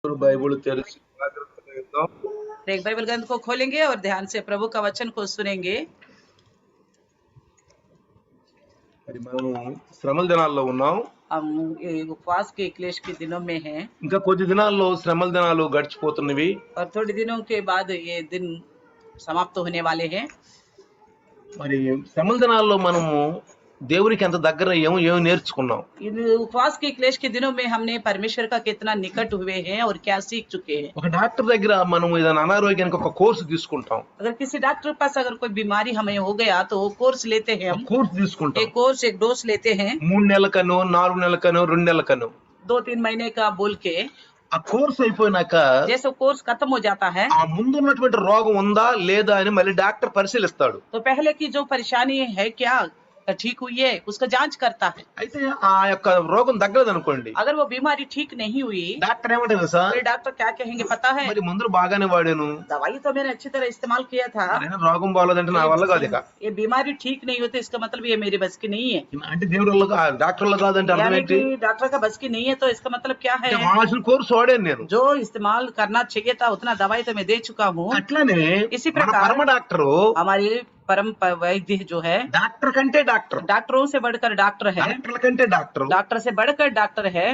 Bible తెరిచి జాగ్రత్తగా విందాం. एक बाइबल ग्रंथ को खोलेंगे और ध्यान से प्रभु का वचन को सुनेंगे। మరి మనము శ్రమల దినాల్లో ఉన్నాం. हम ये उपवास के क्लेश के दिनों में हैं ఇంకా కొద్ది దినాల్లో శ్రమల దినాలు గడిచిపోతున్నవి. और थोड़े दिनों के बाद ये दिन समाप्त होने वाले हैं। మరి శ్రమల దినాల్లో మనము దేవునికి ఎంత దగ్గర ఏమో నేర్చుకున్నాం. इन उपवास के क्लेश के दिनों में हमने परमेश्वर का कितना निकट हुए हैं और क्या सीख चुके हैं। ఒక డాక్టర్ దగ్గర మనం ఏదైనా అనారోగ్యానికి ఒక కోర్సు తీసుకుంటాం. अगर किसी डॉक्टर के पास अगर कोई बीमारी हमें हो गया तो वो कोर्स लेते हैं, हम కోర్సు తీసుకుంటాం. एक डोज लेते हैं 3 నెలలకనో 4 నెలలకనో 2 నెలలకనో. 2-3 महीने का बोल के ఆ కోర్సు అయిపోయినాక जैसे कोर्स खत्म हो जाता है ఆ ముందు ఉన్నటువంటి రోగం ఉందా లేదా అని మళ్ళీ డాక్టర్ పరిశీలిస్తాడు. तो पहले की जो परेशानी है क्या ठीक हुई है उसका जांच करता है। అయితే ఆ యొక్క రోగం తగ్గలేదు అనుకోండి, अगर वो बीमारी ठीक नहीं हुई డాక్టర్ ఏమంటారు సార్, तो डॉक्टर क्या कहेंगे पता है, మరి మందులు బాగానే వాడాను, दवाई तो मैंने अच्छी तरह इस्तेमाल किया था, రోగం బాగాలేదంటే నా వల్ల కాదు. ఇక ये बीमारी ठीक नहीं होती इसका मतलब ये मेरी बस की नहीं है, అంటే దేవుడు వల్ల డాక్టర్ వల్ల కాదంటే అర్థం यानी ఏంటి? कि डॉक्टर का बस की नहीं है तो इसका मतलब क्या है, వాడాల్సిన కోర్సు వాడాను నేను. जो इस्तेमाल करना चाहिए था उतना दवाई तो मैं दे चुका हूँ। అట్లానే इसी మన प्रकार పరమ డాక్టరు हमारी परम वैद्य जो है డాక్టర్ కంటే డాక్టర్, डॉक्टरों से बढ़कर डॉक्टर है, డాక్టర్ల కంటే డాక్టర్, डॉक्टर से बढ़कर डॉक्टर है,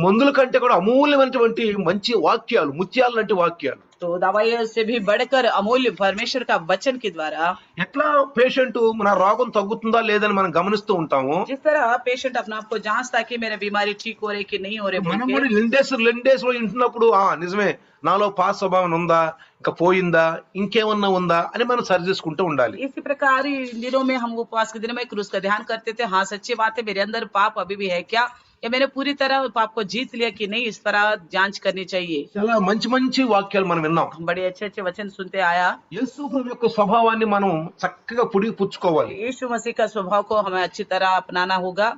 మందుల కంటే కూడా అమూల్యమైనటువంటి మంచి వాక్యాలు, ముత్యాలు లాంటి వాక్యాలు. तो दवाइयों से भी बढ़कर अमूल्य परमेश्वर का वचन के द्वारा ఎట్లా పేషెంట్ మన రోగం తగ్గుతుందా లేదని మనం గమనిస్తూ ఉంటాము. जिस तरह पेशेंट अपने आप को जांचता कि मेरा बीमारी ठीक हो रही कि नहीं हो रही, మనం కూడా లెండేస్ లో వింటున్నప్పుడు నిజమే నాలో పాస్ స్వభావం ఉందా, ఇంకా పోయిందా, ఇంకేమన్నా ఉందా అని మనం సరి చేసుకుంటూ ఉండాలి. इसी प्रकार इन दिनों में हम उपवास के दिनों में क्रूस का ध्यान करते थे। हाँ सच्ची बात है, मेरे अंदर पाप अभी भी है क्या, या मैंने पूरी तरह पाप को जीत लिया कि नहीं, इस तरह जांच करनी चाहिए। చాలా మంచి మంచి వాక్యాలు మనం విన్నాం. हम बड़े अच्छे अच्छे वचन सुनते आया। యేసు ప్రభు యొక్క స్వభావాన్ని మనం చక్కగా పుడిగి పుచ్చుకోవాలి. यीशु मसीह का स्वभाव को हमें अच्छी तरह अपनाना होगा।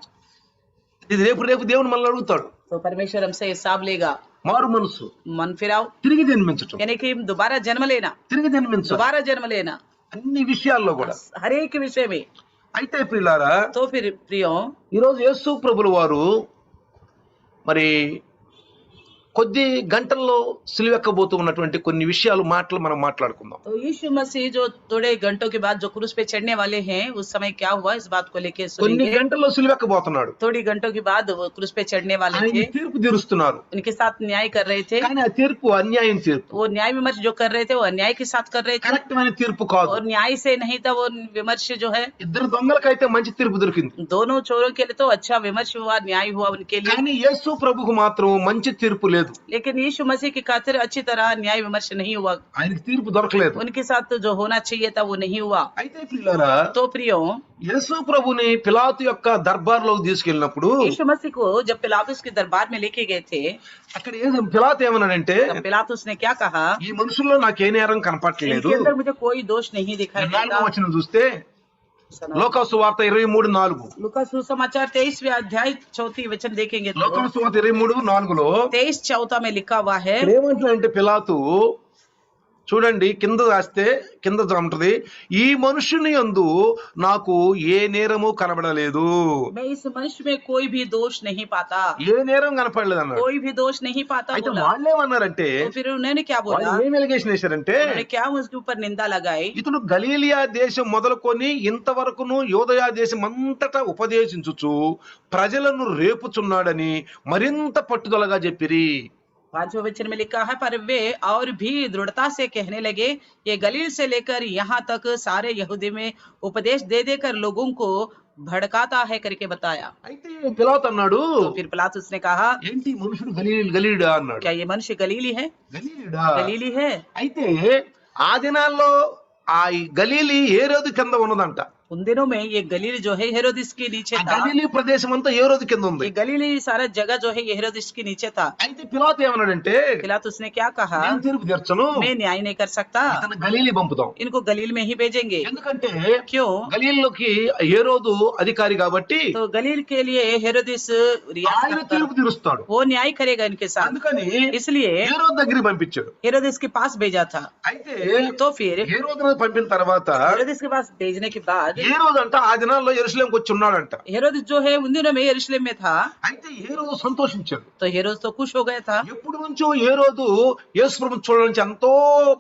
ఇది రేపు దేవుడు మనల్ని అడుగుతాడు. तो परमेश्वर हमसे हिसाब लेगा। మారు మనసు, मन फिराओ తిరిగి జన్మించటం, यानी कि दोबारा जन्म लेना, తిరిగి జన్మించడం, दोबारा जन्म लेना అన్ని విషయాల్లో కూడా. हर एक विषय में। అయితే ప్రియులారా, तो फिर प्रियो ఈరోజు యేసు ప్రభుల వారు మరి కొద్ది గంటల్లో సిలువెక్కబోతూ ఉన్నటువంటి కొన్ని మాటలు మనం మాట్లాడుకుందాం. तो यीशु मसीह जो थोड़े घंटों के बाद जो क्रूस पे चढ़ने वाले हैं उस समय क्या हुआ इस बात को लेके కొన్ని सुनेंगे। గంటల్లో సిలువెక్కబోతున్నాడు. थोड़ी घंटों के बाद वो क्रूस पे चढ़ने वाले ఆయన थे, తీర్పు తీరుస్తున్నారు. उनके साथ न्याय कर रहे थे। కానీ ఆ తీర్పు అన్యాయం తీర్పు, वो न्याय विमर्श जो कर रहे थे वो अन्याय के साथ कर रहे थे కరెక్ట్ అయిన తీర్పు కాదు. और न्याय से नहीं था वो विमर्श जो है। ఇద్దరు దొంగలకైతే మంచి తీర్పు దొరికింది, दोनों चोरों के लिए तो अच्छा विमर्श हुआ, न्याय हुआ उनके लिए, కానీ యేసు ప్రభుకు మాత్రం మంచి తీర్పు లేదు. लेकिन यीशु मसीह की खातिर अच्छी तरह न्याय विमर्श नहीं हुआ, ఆయనకి తీర్పు దొరకలేదు. उनके साथ जो होना चाहिए था वो नहीं हुआ। అయితే ప్రియులారా, तो प्रियो యేసు ప్రభుని పిలాతు యొక్క దర్బార్లోకి తీసుకెళ్ళినప్పుడు यीशु मसीह को जब पिलातुस के दरबार में लेके गए थे, అక్కడ పిలాతు ఏమన్నాడంటే, तब पिलातुस ने क्या कहा, ఈ మనుషుల్లో నాకే నేరం కనపట్లేదు. इनके अंदर मुझे कोई दोष नहीं दिखाई 4వ देता। వచనం చూస్తే లోకా సువార్త 23:4, लूका सुसमाचार 23वें अध्याय 4 वचन देखेंगे तो లోకా సువార్త 23:4లో 23-4 में लिखा हुआ है, ఏమంటున్నాడంటే పిలాతు చూడండి, కింద రాస్తే కింద ఉంటది, ఈ మనుషుని యందు నాకు ఏ నేరము కనబడలేదు. मैं इस मनुष्य में कोई भी दोष नहीं पाता, ఏ నేరం కనపడలేదు అన్నాడు. कोई भी दोष नहीं पाता అయితే बोला। వాళ్ళు ఏమన్నారంటే, तो फिर उन्होंने क्या बोला, వాళ్ళు ఏం ఎలిగేషన్ వేశారంటే, उन्होंने क्या उसके ऊपर निंदा लगाई, ఇతను గలీలియా దేశం మొదలుకొని ఇంతవరకును యోదయా దేశం అంతటా ఉపదేశించుచు ప్రజలను రేపుచున్నాడని మరింత పట్టుదలగా చెప్పిరి. 5वें वचन में लिखा है, पर वे और भी दृढ़ता से कहने लगे, ये गलील से लेकर यहाँ तक सारे यहूदी में उपदेश दे देकर लोगों को भड़काता है करके बताया। అయితే పిలాతు అన్నాడు, तो फिर पिलातुस ने कहा, ఏంటి మనుషుడు గలీలుడా అన్నాడు. क्या ये मनुष्य गलीली है, గలీలుడా? गलीली है। అయితే ఆ దినాల్లో ఆ గలీలి హేరోదు కింద ఉన్నదంట. उन दिनों में ये गलील जो है हेरोदिस के नीचे ఆ था, గలీలి ప్రదేశం అంతా హేరోదు కింద ఉంది. ये गलीली सारा जगह जो है ये हेरोदिस के नीचे था। అయితే పిలాతు ఏమన్నాడంటే, पिलातुस ने क्या कहा, నేను తీర్పు తీర్చను, मैं न्याय नहीं कर सकता, ఇతను గలీలి పంపుదాం. इनको गलील में ही भेजेंगे। ఎందుకంటే क्यों, గలీల్లోకి హేరోదు అధికారి కాబట్టి तो गलील के लिए हेरोदिस रियासत ఆయన करता, తీర్పు తీరుస్తాడు. वो न्याय करेगा इनके साथ, అందుకని इसलिए హేరోదు దగ్గరికి పంపించాడు. हेरोदिस के पास भेजा था। అయితే तो फिर హేరోదును పంపిన తర్వాత हेरोदिस के पास भेजने के बाद ఏ రోజంట ఆ దినాల్లో యెరూషలేముకి వచ్చి ఉన్నాడంట. हेरोद जो है उन दिनों में यरूशलेम में था, అయితే ఏ రోజు సంతోషించాడు. तो हेरोद तो खुश हो गया था। ఎప్పుడు నుంచో ఏ రోజు యేసు ప్రభువుని చూడడానికి ఎంతో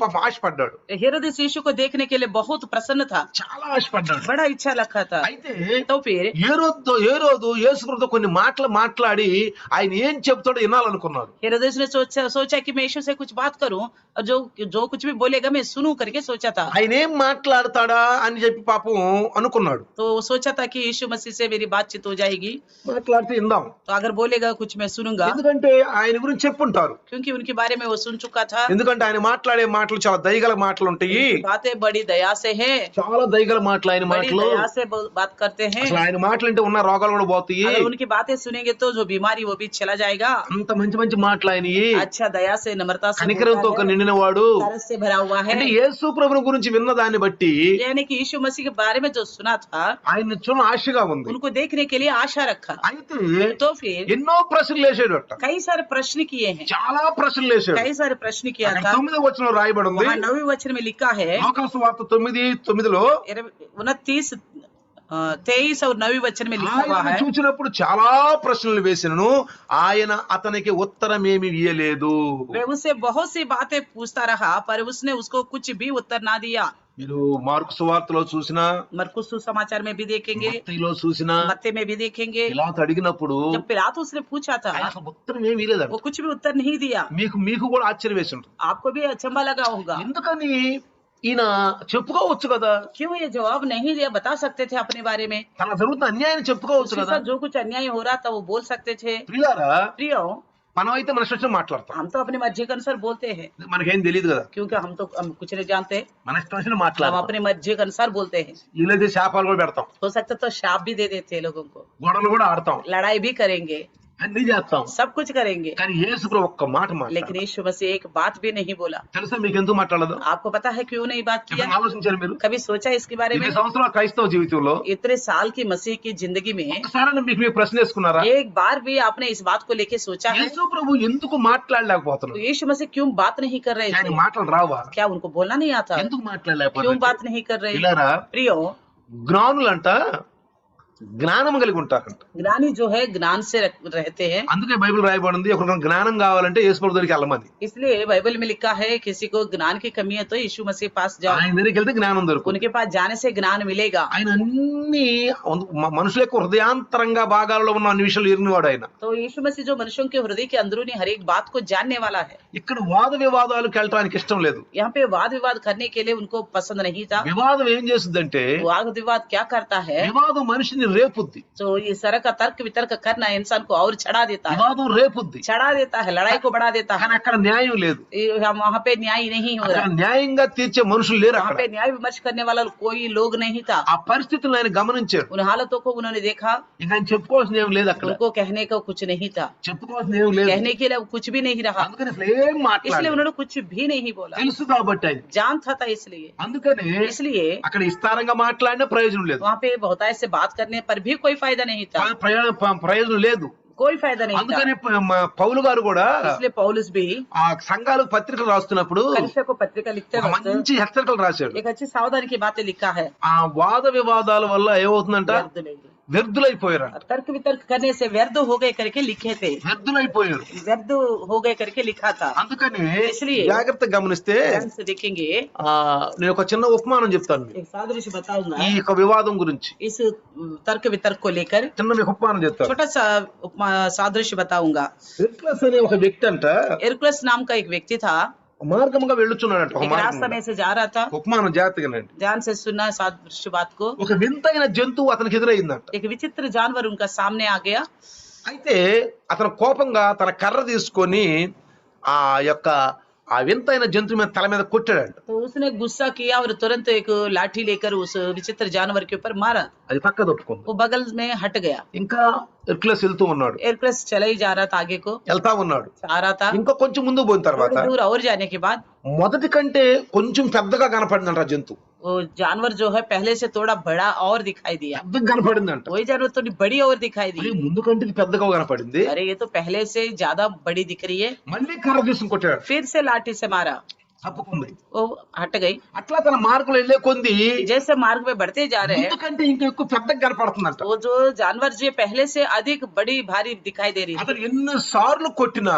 పాపం ఆశపడ్డాడు. हेरोद इस यीशु को देखने के लिए बहुत प्रसन्न था, చాలా ఆశపడ్డాడు. बड़ा इच्छा रखा था। అయితే तो फिर ఏ రోజు యేసు ప్రభువుతో కొన్ని మాటలు మాట్లాడి ఆయన ఏం చెప్తాడో వినాలనుకున్నాడు. हेरोदेस ने सोचा कि मैं यीशु से कुछ बात करूं और जो कुछ भी बोलेगा मैं सुनूं करके सोचा था। ఆయన ఏం మాట్లాడతాడా అని చెప్పి పాపం అనుకున్నాడు. तो सोचा था कि यीशु मसीह से मेरी बातचीत हो जाएगी, మాట్లాడితే విందాం. तो अगर बोलेगा कुछ मैं सुनूंगा, ఎందుకంటే ఆయన గురించి చెప్పుంటారు. क्योंकि उनके बारे में वो सुन चुका था। ఎందుకంటే ఆయన మాట్లాడే మాటలు చాలా దయగల మాటలు ఉంటాయి. उनकी बातें बड़ी दया से है, చాలా దయగల మాటలు ఆయన बड़ी మాటలు. दया से बात करते हैं। అసలు ఆయన మాటలు అంటే ఉన్న రోగాలు కూడా పోతాయి. अगर उनकी बातें सुनेंगे तो जो बीमारी वो भी चला जाएगा। అంత మంచి మంచి మాటలు ఆయనయి. अच्छा दया से, नम्रता से, కనికరంతో నిండిన వాడు. तरस से भरा हुआ है। అంటే యేసు ప్రభువుని గురించి విన్న దాన్ని బట్టి यानी कि यीशु मसीह के बारे में जो सुना था, ఆయన చూడ ఆశగా ఉంది. उनको देखने के लिए आशा रखा। అయితే तो फिर ఎన్నో ప్రశ్నలు వేసాడట. कई सारे प्रश्न किए हैं, చాలా ప్రశ్నలు వేసాడు. कई सारे प्रश्न किया అక్కడ था। 9వ వచనంలో రాయబడి ఉంది. वहाँ 9वें वचन में लिखा है, లోకాసు వార్త 9:9లో 29, 23 और 9वें वचन में लिखा हुआ ఆయన है, చూసినప్పుడు చాలా ప్రశ్నలు వేసినను ఆయన అతనికి ఉత్తరం ఏమి ఇయ్యలేదు. वे उससे बहुत सी बातें पूछता रहा पर उसने उसको कुछ भी उत्तर ना दिया। మీరు మార్కు సువార్తలో చూసినా, मरकुस सुसमाचार में भी देखेंगे, మత్తయిలో చూసినా मत्ते में भी देखेंगे, పిలాతు అడిగినప్పుడు जब पिलातुस ने पूछा था ఆయన అసలు ఉత్తరం ఏమి ఇయ్యలేదంట. वो कुछ भी उत्तर नहीं दिया। మీకు కూడా ఆశ్చర్యం వేసి ఉంటుంది. आपको भी अचंभा लगा होगा, ఎందుకని ఈయన చెప్పుకోవచ్చు కదా, क्यों ये जवाब नहीं दिया, बता सकते थे अपने बारे में, తనకు జరుగుతున్న అన్యాయం చెప్పుకోవచ్చు उसके కదా. साथ जो कुछ अन्याय हो रहा था वो बोल सकते थे। ప్రియులారా, प्रियो, మనమైతే మన ఇష్టం మాట్లాడతాం. हम तो अपनी मर्जी के अनुसार बोलते हैं, మనకేం తెలియదు కదా, क्योंकि हम कुछ नहीं जानते, మన ఇష్టం हम మాట్లాడతాం. अपनी मर्जी के अनुसार बोलते हैं। వీళ్ళైతే శాపాలు కూడా పెడతాం, हो सकता तो शाप भी दे देते हैं लोगों को, గొడవలు కూడా ఆడతాం, लड़ाई भी करेंगे, అన్ని చేస్తాం. सब कुछ करेंगे, కానీ యేసు ప్రభు ఒక్క మాట लेकिन మాట్లాడారు. यीशु मसीह एक बात भी नहीं बोला। తెలుసా మీకు ఎందుకు మాట్లాడదు? आपको पता है क्यों नहीं बात ఎప్పుడైనా किया? ఆలోచించారు మీరు? कभी सोचा इसके बारे में? 20 సంవత్సరాల క్రైస్తవ జీవితంలో इतने साल की मसीह की जिंदगी में ఒకసారి మీకు ప్రశ్న వేసుకున్నారా? एक बार भी आपने इस बात को लेके सोचा है, యేసు ప్రభు ఎందుకు तो మాట్లాడలేకపోతున్నారు? यीशु मसीह क्यों बात नहीं कर रहे ఆయన थे? మాటలు రావా? क्या उनको बोलना नहीं आता? ఎందుకు क्यों మాట్లాడలేకపోతున్నారు? बात नहीं कर रहे? ఇలారా, प्रियो, జ్ఞానులంట జ్ఞానం కలిగి ఉంటారంట. ज्ञानी जो है ज्ञान से रहते हैं, అందుకే బైబిల్ రాయబడింది, ఒక జ్ఞానం కావాలంటే యేసు ప్రభు దగ్గరికి వెళ్ళమని. इसलिए बाइबल में लिखा है किसी को ज्ञान की कमी है तो यीशु मसीह पास जाओ, ఆయన దగ్గరికి వెళ్తే జ్ఞానం దొరుకుతుంది. उनके पास जाने से ज्ञान मिलेगा। ఆయన అన్ని మనుషుల యొక్క హృదయాంతరంగా భాగాలలో ఉన్న అన్ని విషయాలు ఎరిగినవాడు ఆయన. तो यीशु मसीह जो मनुष्यों के हृदय के अंदरूनी हर एक बात को जानने वाला है। ఇక్కడ వాద వివాదాలకు వెళ్ళటానికి ఇష్టం లేదు. यहाँ पे वाद विवाद करने के लिए उनको पसंद नहीं था। వివాదం ఏం చేస్తుందంటే, वाद विवाद क्या करता है? వివాదం మనిషిని రేపుద్ది. तो इस तरह का तर्क वितर्क करना इंसान को और चढ़ा देता है, వివాదం రేపుద్ది. चढ़ा देता है, लड़ाई को बढ़ा देता है। కానీ అక్కడ న్యాయం లేదు. वहाँ पे न्याय नहीं हो అక్కడ रहा, న్యాయంగా తీర్చే మనుషులు లేరు. वहाँ అక్కడ पे न्याय विमर्श करने वाला कोई लोग नहीं था। ఆ పరిస్థితులను ఆయన గమనించాడు. उन हालतों को उन्होंने देखा, ఇంకా ఆయన చెప్పుకోవాల్సిన ఏం లేదు. అక్కడ उनको कहने को कुछ नहीं था, చెప్పుకోవాల్సిన ఏం లేదు. कहने के लिए कुछ भी नहीं रहा, అందుకని అసలు ఏం इसलिए మాట్లాడలేదు. उन्होंने कुछ भी नहीं बोला। తెలుసు కాబట్టి ఆయన. जानता था इसलिए అందుకని అక్కడ విస్తారంగా మాట్లాడినా ప్రయోజనం లేదు. वहाँ पे बहुतायत से बात करने पर भी कोई फायदा नहीं था, ప్రయోజనం లేదు. कोई फायदा नहीं था। అందుకని పౌలు గారు కూడా इसलिए पौलुस भी ఆ సంఘాలకు పత్రికలు రాస్తున్నప్పుడు कलीसिया को पत्रिका लिखते ఒక वक्त మంచి హెచ్చరికలు రాశాడు. एक अच्छी सावधानी की बातें लिखा है, ఆ వాద వివాదాల వల్ల ఏమవుతుందంట, व्यर्थ नहीं। వ్యర్థులైపోయారు. और तर्क वितर्क करने से व्यर्थ हो गए करके लिखे थे, వ్యర్థులైపోయారు. व्यर्थ हो गए करके लिखा था। అందుకని इसलिए జాగ్రత్తగా గమనిస్తే ध्यान से देखेंगे, నేను ఒక చిన్న ఉపమానం చెప్తాను మీకు. एक सादृश्य बताऊंगा ఈ యొక్క వివాదం గురించి इस तर्क वितर्क को लेकर, చిన్న మీకు ఉపమానం చెప్తాను. छोटा सा सादृश्य बताऊंगा। ఎర్క్లస్ అనే ఒక వ్యక్తి అంట एरक्लस नाम का एक व्यक्ति था, మార్గముగా వెళ్ళుచున్నాడంట. ఒక एक रास्ता మార్గం में से जा रहा था, ఉపమానం జాగ్రత్తగానండి. ध्यान से सुनना सादृश्य बात को। ఒక వింతైన జంతువు అతనికి ఎదురైందంట. एक विचित्र जानवर उनका सामने आ गया, అయితే అతను కోపంగా తన కర్ర తీసుకొని ఆ యొక్క ఆ వింతైన జంతువు మీద తల మీద కొట్టాడంట. तो उसने गुस्सा किया और तुरंत एक लाठी लेकर उस विचित्र जानवर के ऊपर मारा, అది పక్క తప్పుకుంది. वो बगल में हट गया। ఇంకా ఎర్క్లస్ వెళ్తూ ఉన్నాడు, एरक्लस चला ही जा रहा था, आगे को వెళ్తా ఉన్నాడు. आ रहा था। ఇంకా కొంచెం ముందు పోయిన తర్వాత थोड़ी दूर और जाने के बाद మొదటి కంటే కొంచెం పెద్దగా కనపడిందంట ఆ జంతువు. वो जानवर जो है पहले से थोड़ा बड़ा और दिखाई दिया, పెద్దగా కనపడిందంట. वही जानवर थोड़ी बड़ी और दिखाई అది दी। ముందు కంటే ఇది పెద్దగా కనపడింది. अरे ये तो पहले से ज्यादा बड़ी दिख रही है। మళ్ళీ కర్ర తీసుకుని కొట్టాడు. फिर से लाठी से मारा, తప్పుకుంది. वो हट गई। అట్లా తన మార్గంలో వెళ్ళే కొంది जैसे मार्ग में बढ़ते जा रहे हैं, ఎందుకంటే ఇంకా ఎక్కువ పెద్దగా కనపడుతుందంట. वो जो जानवर जो पहले से अधिक बड़ी भारी दिखाई दे रही थी। అతను ఎన్ని సార్లు కొట్టినా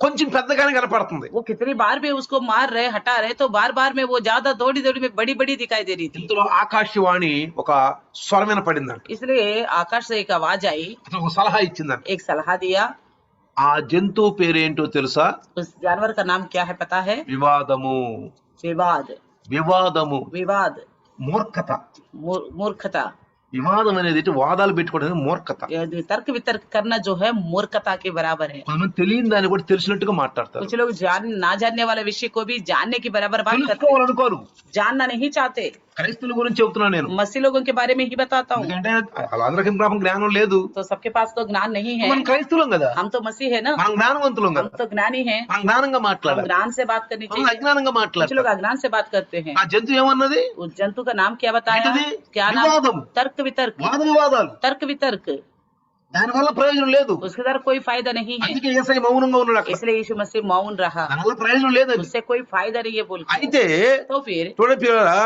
కొంచెం పెద్దగానే కనపడుతుంది. वो कितनी बार भी उसको मार रहे, हटा रहे, तो बार बार में वो ज्यादा दौड़ी दौड़ी में बड़ी बड़ी दिखाई दे रही थी। ఇంతలో ఆకాశవాణి ఒక స్వరం వినపడిందంట. इसलिए आकाश से एक आवाज आई, అతను ఒక సలహా ఇచ్చిందంట. एक सलाह दिया। ఆ జంతువు పేరేంటో తెలుసా? उस जानवर का नाम क्या है पता है? వివాదము. विवाद। వివాదము विवाद, మూర్ఖత. मूर्खता। వివాదం అనేది వాదాలు పెట్టుకోవడం మూర్ఖత. ये तर्क वितर्क करना जो है मूर्खता के बराबर है। కొంతమంది తెలియని దాన్ని కూడా తెలిసినట్టుగా మాట్లాడతారు. कुछ लोग ना जानने वाले विषय को भी जानने की बराबर बात करते हैं, తెలుసుకోవాలనుకోరు. जानना नहीं चाहते। క్రైస్తవుల గురించి చెబుతున్నాను నేను. मसीह लोगों के बारे में ही बताता हूँ। ఎందుకంటే వాళ్ళందరికీ పాపం జ్ఞానం లేదు. तो सबके पास तो ज्ञान नहीं है। మనం క్రైస్తవులం కదా, हम तो मसीह है ना, మనం జ్ఞానవంతులం हम కదా, तो ज्ञानी हैं। మనం జ్ఞానంగా हम మాట్లాడాలి. ज्ञान से बात करनी మనం चाहिए। అజ్ఞానంగా कुछ మాట్లాడాలి. लोग अज्ञान से बात करते हैं। ఆ జంతువు ఏమన్నది? उस जंतु का नाम क्या बताया? ఏంటిది? क्या नाम? వివాదం. तर्क वितर्क। వాద వివాదాలు. तर्क वितर्क, దానివల్ల ప్రయోజనం లేదు. उसके द्वारा कोई फायदा नहीं है। అందుకే యేసయ్య మౌనంగా ఉన్నాడు అక్కడ. इसलिए यीशु मसीह मौन रहा, దానివల్ల ప్రయోజనం లేదని. उससे कोई फायदा नहीं है बोल के। అయితే तो फिर చూడండి పిల్లరా,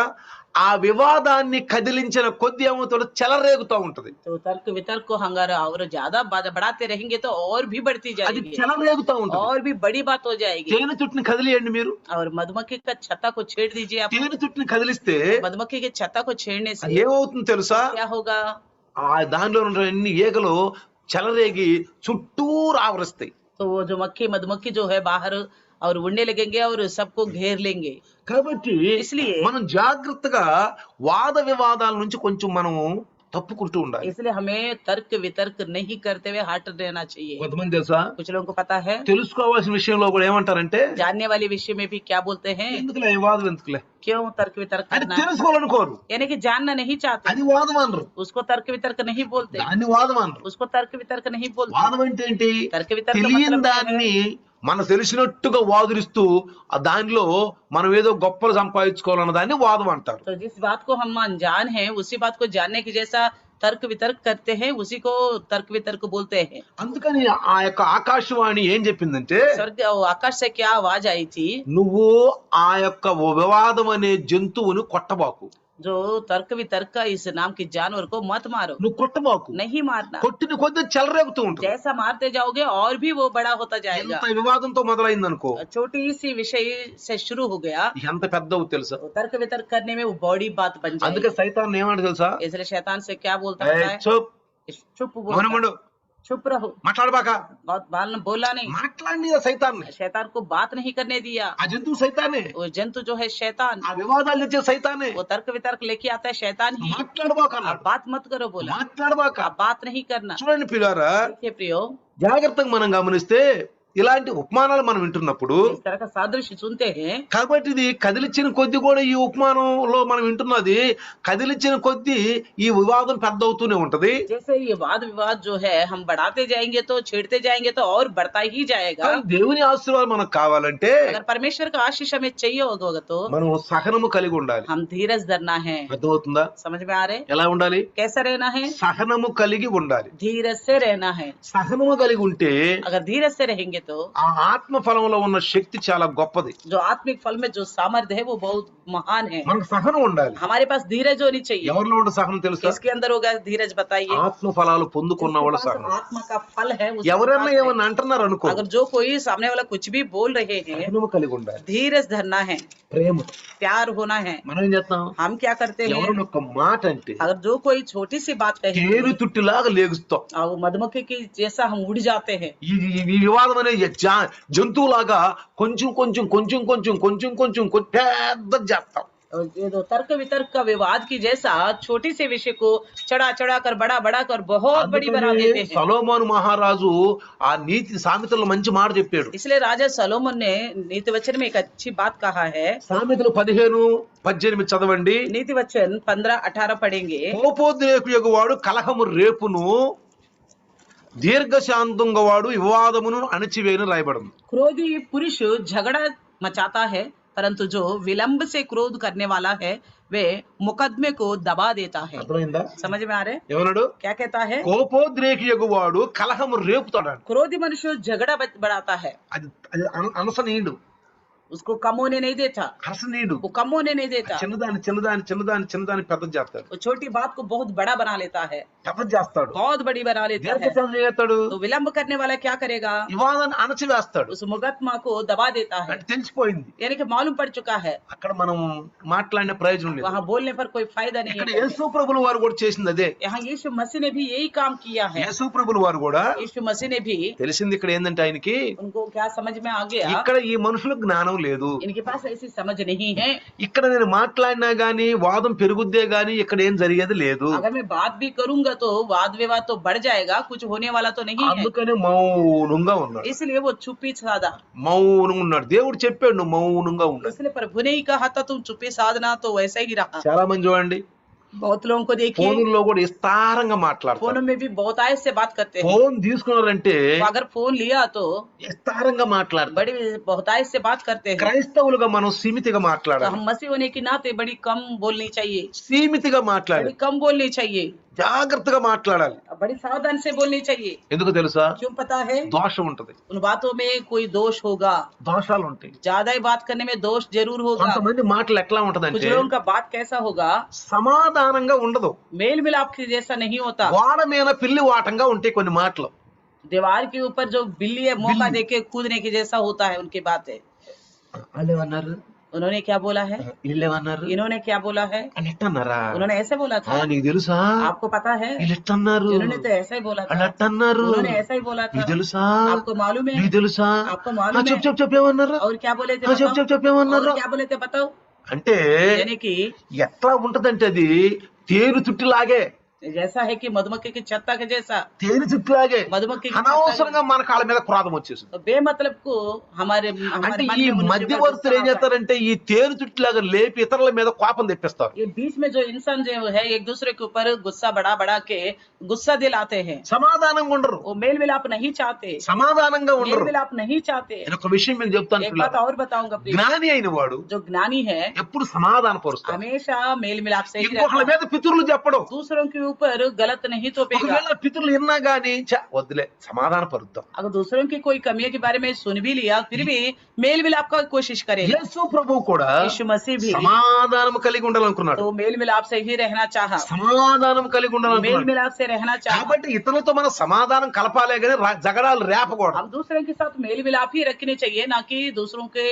ఆ వివాదాన్ని కదిలించిన కొద్ది ఏమవుతాడో చెలరేగుతూ ఉంటది. तो तर्क वितर्क को हंगारा और ज्यादा बढ़ाते रहेंगे तो और भी बढ़ती అది जाएगी, చెలరేగుతూ ఉంటది. और भी बड़ी बात हो जाएगी। తేనె చుట్టుని కదిలియండి మీరు. और मधुमक्खी का छत्ता को छेड़ दीजिए आप। తేనె చుట్టుని కదిలిస్తే मधुमक्खी के छत्ता को छेड़ने से అది ఏమవుతుందో తెలుసా? क्या होगा? ఆ దానిలో ఉన్న అన్ని ఈగలు చెలరేగి చుట్టూరు ఆవరిస్తాయి. तो वो जो मधुमक्खी जो है बाहर और उड़ने लगेंगे और सबको घेर लेंगे। కాబట్టి इसलिए మనం జాగ్రత్తగా వాద వివాదాల నుంచి కొంచెం మనం తప్పుకుంటూ ఉండాలి. इसलिए हमें तर्क वितर्क नहीं करते हुए हट रहना चाहिए। కొంతమంది తెలుసా, कुछ लोगों को पता है, తెలుసుకోవాల్సిన విషయంలో కూడా ఏమంటారంటే जानने वाले विषय में भी क्या बोलते हैं, ఎందుకులే ఈ వాదం ఎందుకులే क्यों तर्क वितर्क అని करना है? తెలుసుకోవాలనుకోరు. यानी कि जानना नहीं चाहते, అది వాదం అనరు, उसको तर्क वितर्क नहीं बोलते, దాన్ని వాదం అనరు. उसको तर्क वितर्क नहीं बोलते। వాదం అంటే ఏంటి? तर्क वितर्क का తెలియని मतलब क्या है? దాన్ని మన తెలిసినట్టుగా వాదురిస్తూ ఆ దానిలో మనం ఏదో గొప్పలు సంపాదించుకోవాలన్న దాన్ని వాదం అంటారు. तो जिस बात को हम अनजान हैं उसी बात को जानने की जैसा तर्क वितर्क करते हैं, उसी को तर्क वितर्क बोलते हैं। అందుకని ఆ యొక్క ఆకాశవాణి ఏం చెప్పిందంటే, स्वर्ग आकाश से क्या आवाज आई थी, నువ్వు ఆ యొక్క వివాదం అనే జంతువును కొట్టబాకు. जो तर्क वितर्क का इस नाम के जानवर को मत मारो, నువ్వు కొట్టబాకు. नहीं मारना। కొట్టిన కొద్ది చెలరేగుతూ ఉంటుంది. जैसा मारते जाओगे और भी वो बड़ा होता जाएगा। ఎంత వివాదంతో మొదలైంది అనుకో, छोटी सी विषय से शुरू हो गया, ఎంత పెద్దవు తెలుసా? तो तर्क वितर्क करने में वो बड़ी बात बन అందుకే जाएगी। సైతాన్ ఏమంటే తెలుసా? इसलिए शैतान से क्या बोलता ఏయ్, है, చూప్, चुप మౌనముండు, बोलता, चुप रहो, మాట్లాడబాక. बहुत बोला नहीं। మాట్లాడి సైతాన్ని. शैतान को बात नहीं करने दिया। ఆ జంతువు సైతానే, वो जंतु जो है शैतान, ఆ వివాదాలు తెచ్చే సైతానే. वो तर्क वितर्क लेके आता है शैतान ही। మాట్లాడబాక आप అన్నాడు. बात मत करो बोला, మాట్లాడబాక. आप बात नहीं करना। చూడండి పిల్లారా, देखिए प्रियो, జాగ్రత్తగా మనం గమనిస్తే ఇలాంటి ఉపమానాలు మనం వింటున్నప్పుడు, इस तरह का सादृश्य सुनते हैं, కాబట్టి ఇది కదిలిచ్చిన కొద్ది కూడా ఈ ఉపమానంలో మనం వింటున్నది కదిలిచ్చిన కొద్ది ఈ వివాదం పెద్ద అవుతూనే ఉంటది. जैसे ये वाद विवाद जो है हम बढ़ाते जाएंगे तो छेड़ते जाएंगे तो और बढ़ता ही जाएगा। కానీ దేవుని ఆశీర్వాదం మనకు కావాలంటే अगर परमेश्वर का आशीष हमें चाहिए होगा तो మనం సహనము కలిగి ఉండాలి. हम धीरज धरना है। అర్థమవుతుందా? समझ में आ रहे? ఎలా ఉండాలి? कैसा रहना है? సహనము కలిగి ఉండాలి. धीरज से रहना है। సహనము కలిగి ఉంటే अगर धीरज से रहेंगे तो ఆ ఆత్మ ఫలంలో ఉన్న శక్తి చాలా గొప్పది. जो आत्मिक फल में जो सामर्थ्य है वो बहुत महान है। మనకు సహనం ఉండాలి. हमारे पास धीरज होनी चाहिए। ఎవరిలో ఉండే సహనం తెలుసా? किसके अंदर होगा धीरज बताइए? ఆత్మ ఫలాలు పొందుకున్న వాళ్ళ जिसके पास సహనం. आत्मा का फल है उसके ఎవరన్నా पास है। ఏమన్నా అంటున్నారు అనుకో, अगर जो कोई सामने वाला कुछ भी बोल रहे हैं, సహనము కలిగి ఉండాలి. धीरज धरना है, ప్రేమ. प्यार होना है। మనం ఏం చేస్తాం? हम क्या करते हैं, ఎవరిని ఒక మాట అంటే अगर जो कोई छोटी सी बात कहे తేరు తుట్టిలాగా లేగుస్తాం. और वो मधुमक्खी की जैसा हम उड़ जाते हैं। ఈ వివాదం అనే జంతువులాగా కొంచెం కొంచెం కొంచెం కొంచెం కొంచెం కొంచెం పెద్ద చేస్తాం. और ये जो तर्क वितर्क का विवाद की जैसा छोटी से विषय को चढ़ा चढ़ा कर बड़ा कर बहुत बड़ी बना देते हैं। సొలొమోను మహారాజు ఆ నీతి సామెతల్లో మంచి మాట చెప్పాడు. इसलिए राजा सलोमन ने नीति वचन में एक अच्छी बात कहा है। సామెతలు 15:18 చదవండి. नीति वचन 15-18 पढ़ेंगे। కోపోద్రేకుయగు వాడు కలహము రేపును, దీర్ఘశాంతంగా వాడు వివాదమును అణచివేయను రాయబడింది. क्रोधी पुरुष झगड़ा मचाता है, परंतु जो विलंब से क्रोध करने वाला है वे मुकदमे को दबा देता है। అర్థమైందా? समझ में आ रहे? ఏమన్నాడు? क्या कहता है? కోపోద్రేకుయగు వాడు కలహము రేపుతాడు. क्रोधी मनुष्य झगड़ा बढ़ाता है। అది అనసనీయుడు. उसको कम होने नहीं देता, హర్షనీయుడు वो कम होने नहीं देता, చిన్నదాన్ని పెద్దది చేస్తాడు, वो छोटी बात को बहुत बड़ा बना लेता है, పెద్దది చేస్తాడు, बहुत बड़ी बना लेता है। దీర్ఘశాంతం చేస్తాడు, तो विलंब करने वाला क्या करेगा? వివాదాన్ని అణచివేస్తాడు. उस मुकदमा को दबा देता है, అంటే తెలిసిపోయింది, यानी कि मालूम पड़ चुका है, అక్కడ మనం మాట్లాడిన ప్రయోజనం లేదు. वहाँ बोलने पर कोई फायदा नहीं ఇక్కడ है। యేసు ప్రభుల వారు కూడా చేసింది అదే. यहाँ यीशु मसीह ने भी यही काम किया है। యేసు ప్రభుల వారు కూడా यीशु मसीह ने भी, తెలిసింది ఇక్కడ ఏంటంటే ఆయనకి उनको क्या समझ में आ गया, ఇక్కడ ఈ మనుషులకు జ్ఞానం లేదు, इनके पास ऐसी समझ नहीं है, ఇక్కడ నేను మాట్లాడినా గానీ వాదం పెరుగుద్దే గానీ ఇక్కడ ఏం జరిగేది లేదు, अगर मैं बात भी करूंगा तो वाद विवाद तो बढ़ जाएगा, कुछ होने वाला तो नहीं है। అందుకని మౌనంగా ఉన్నాడు. इसलिए वो चुप्पी साधा, మౌనంగా ఉన్నాడు. దేవుడు చెప్పాడు నువ్వు మౌనంగా ఉన్నాడు. इसलिए प्रभु ने ही कहा था तुम चुप्पी साधना, तो वैसा ही रहा। చాలా మంది చూడండి बहुत लोगों को देखिए ఫోన్లో కూడా విస్తారంగా మాట్లాడతారు. फोन में भी बहुत आयत से बात करते हैं। ఫోన్ తీసుకున్నారంటే तो अगर फोन लिया तो విస్తారంగా మాట్లాడతారు. बड़ी बहुत आयत से बात करते हैं। క్రైస్తవులుగా మనం సీమితిగా तो మాట్లాడాలి, हम मसीह होने के नाते बड़ी कम बोलनी चाहिए, సీమితిగా మాట్లాడాలి, बड़ी कम बोलनी चाहिए, జాగ్రత్తగా మాట్లాడాలి. बड़ी सावधान से बोलनी चाहिए। ఎందుకు తెలుసా? क्यों पता है? దోషం ఉంటది, उन बातों में कोई दोष होगा, దోషాలు ఉంటాయి. ज्यादा ही बात करने में दोष जरूर होगा। కొంతమంది మాటలు ఎట్లా कुछ ఉంటదంటే लोगों का बात कैसा होगा, సమాధానంగా ఉండదు, मेल मिलाप के जैसा नहीं होता। గోడ మీద పిల్లి వాటంగా ఉంటాయి కొన్ని మాటలు. दीवार के ऊपर जो बिल्ली है मौका बिल्ली। देके कूदने के जैसा होता है उनकी बातें। వాళ్ళు ఏమన్నారు, उन्होंने क्या बोला है, వీళ్ళు ఏమన్నారు इन्होंने क्या बोला है, అని ఎట్టన్నారా, उन्होंने ऐसे बोला था। నీకు తెలుసా आपको पता है, వీళ్ళు ఎట్టన్నారు, इन्होंने तो ऐसा ही बोला వాళ్ళు था, ఎట్టన్నారు, उन्होंने ऐसा ही बोला నీకు था। తెలుసా, आपको मालूम है, నీకు తెలుసా, आपको मालूम है। చెప్పు ఏమన్నారు, और क्या बोले थे చెప్పు बताओ? చెప్పు ఏమన్నారు. और क्या बोले थे बताओ? అంటే यानी कि ఎట్లా ఉంటదంటే అది తేరు చుట్టులాగే, जैसा है कि मधुमक्खी की छत्ता के जैसा, తేరు చుట్టులాగే मधुमक्खी की छत्ता అనవసరంగా మన కాళ్ళ మీద క్రోధం వచ్చేసింది. के- बेमतलब को हमारे అంటే मन ఈ में मनुष्य का మధ్యవర్తులు ఏం गुस्सा आता है। చేస్తారంటే ఈ తేరు చుట్టులాగా లేపి ఇతరుల మీద కోపం తెప్పిస్తారు. ये बीच में जो इंसान जो है एक दूसरे के ऊपर गुस्सा बढ़ा बढ़ा के गुस्सा दिलाते हैं। సమాధానంగా ఉండరు, वो मेल मिलाप नहीं चाहते, సమాధానంగా मेल ఉండరు. मिलाप नहीं चाहते। నేను ఒక విషయం మీకు చెప్తాను एक పిల్లలు, बात और बताऊंगा प्रिय, జ్ఞాని అయిన వాడు जो ज्ञानी है ఎప్పుడు సమాధాన పరుస్తాడు. हमेशा मेल मिलाप से ही ఇంకొకళ్ళ रहता है। మీద పితరులు చెప్పడం, दूसरों के ऊपर गलत नहीं तोपेगा। ఒకవేళ పితరులు విన్నా గానీ వద్దులే సమాధాన పరుద్దాం. अगर दूसरों की कोई कमियों के बारे में सुन भी लिया फिर भी मेल मिलाप का कोशिश करेगा। యేసు ప్రభువు కూడా यीशु मसीह भी సమాధానం కలిగి ఉండాలనుకున్నాడు, तो मेल मिलाप से ही रहना चाहा, సమాధానం కలిగి मेल ఉండాలనుకున్నాడు. मिलाप से रहना चाहा। కాబట్టి ఇతరులతో మన సమాధానం కలపాలే కానీ జగడాలు రేపకూడదు. हम दूसरों के साथ मेल मिलाप ही रखने चाहिए, ना कि दूसरों के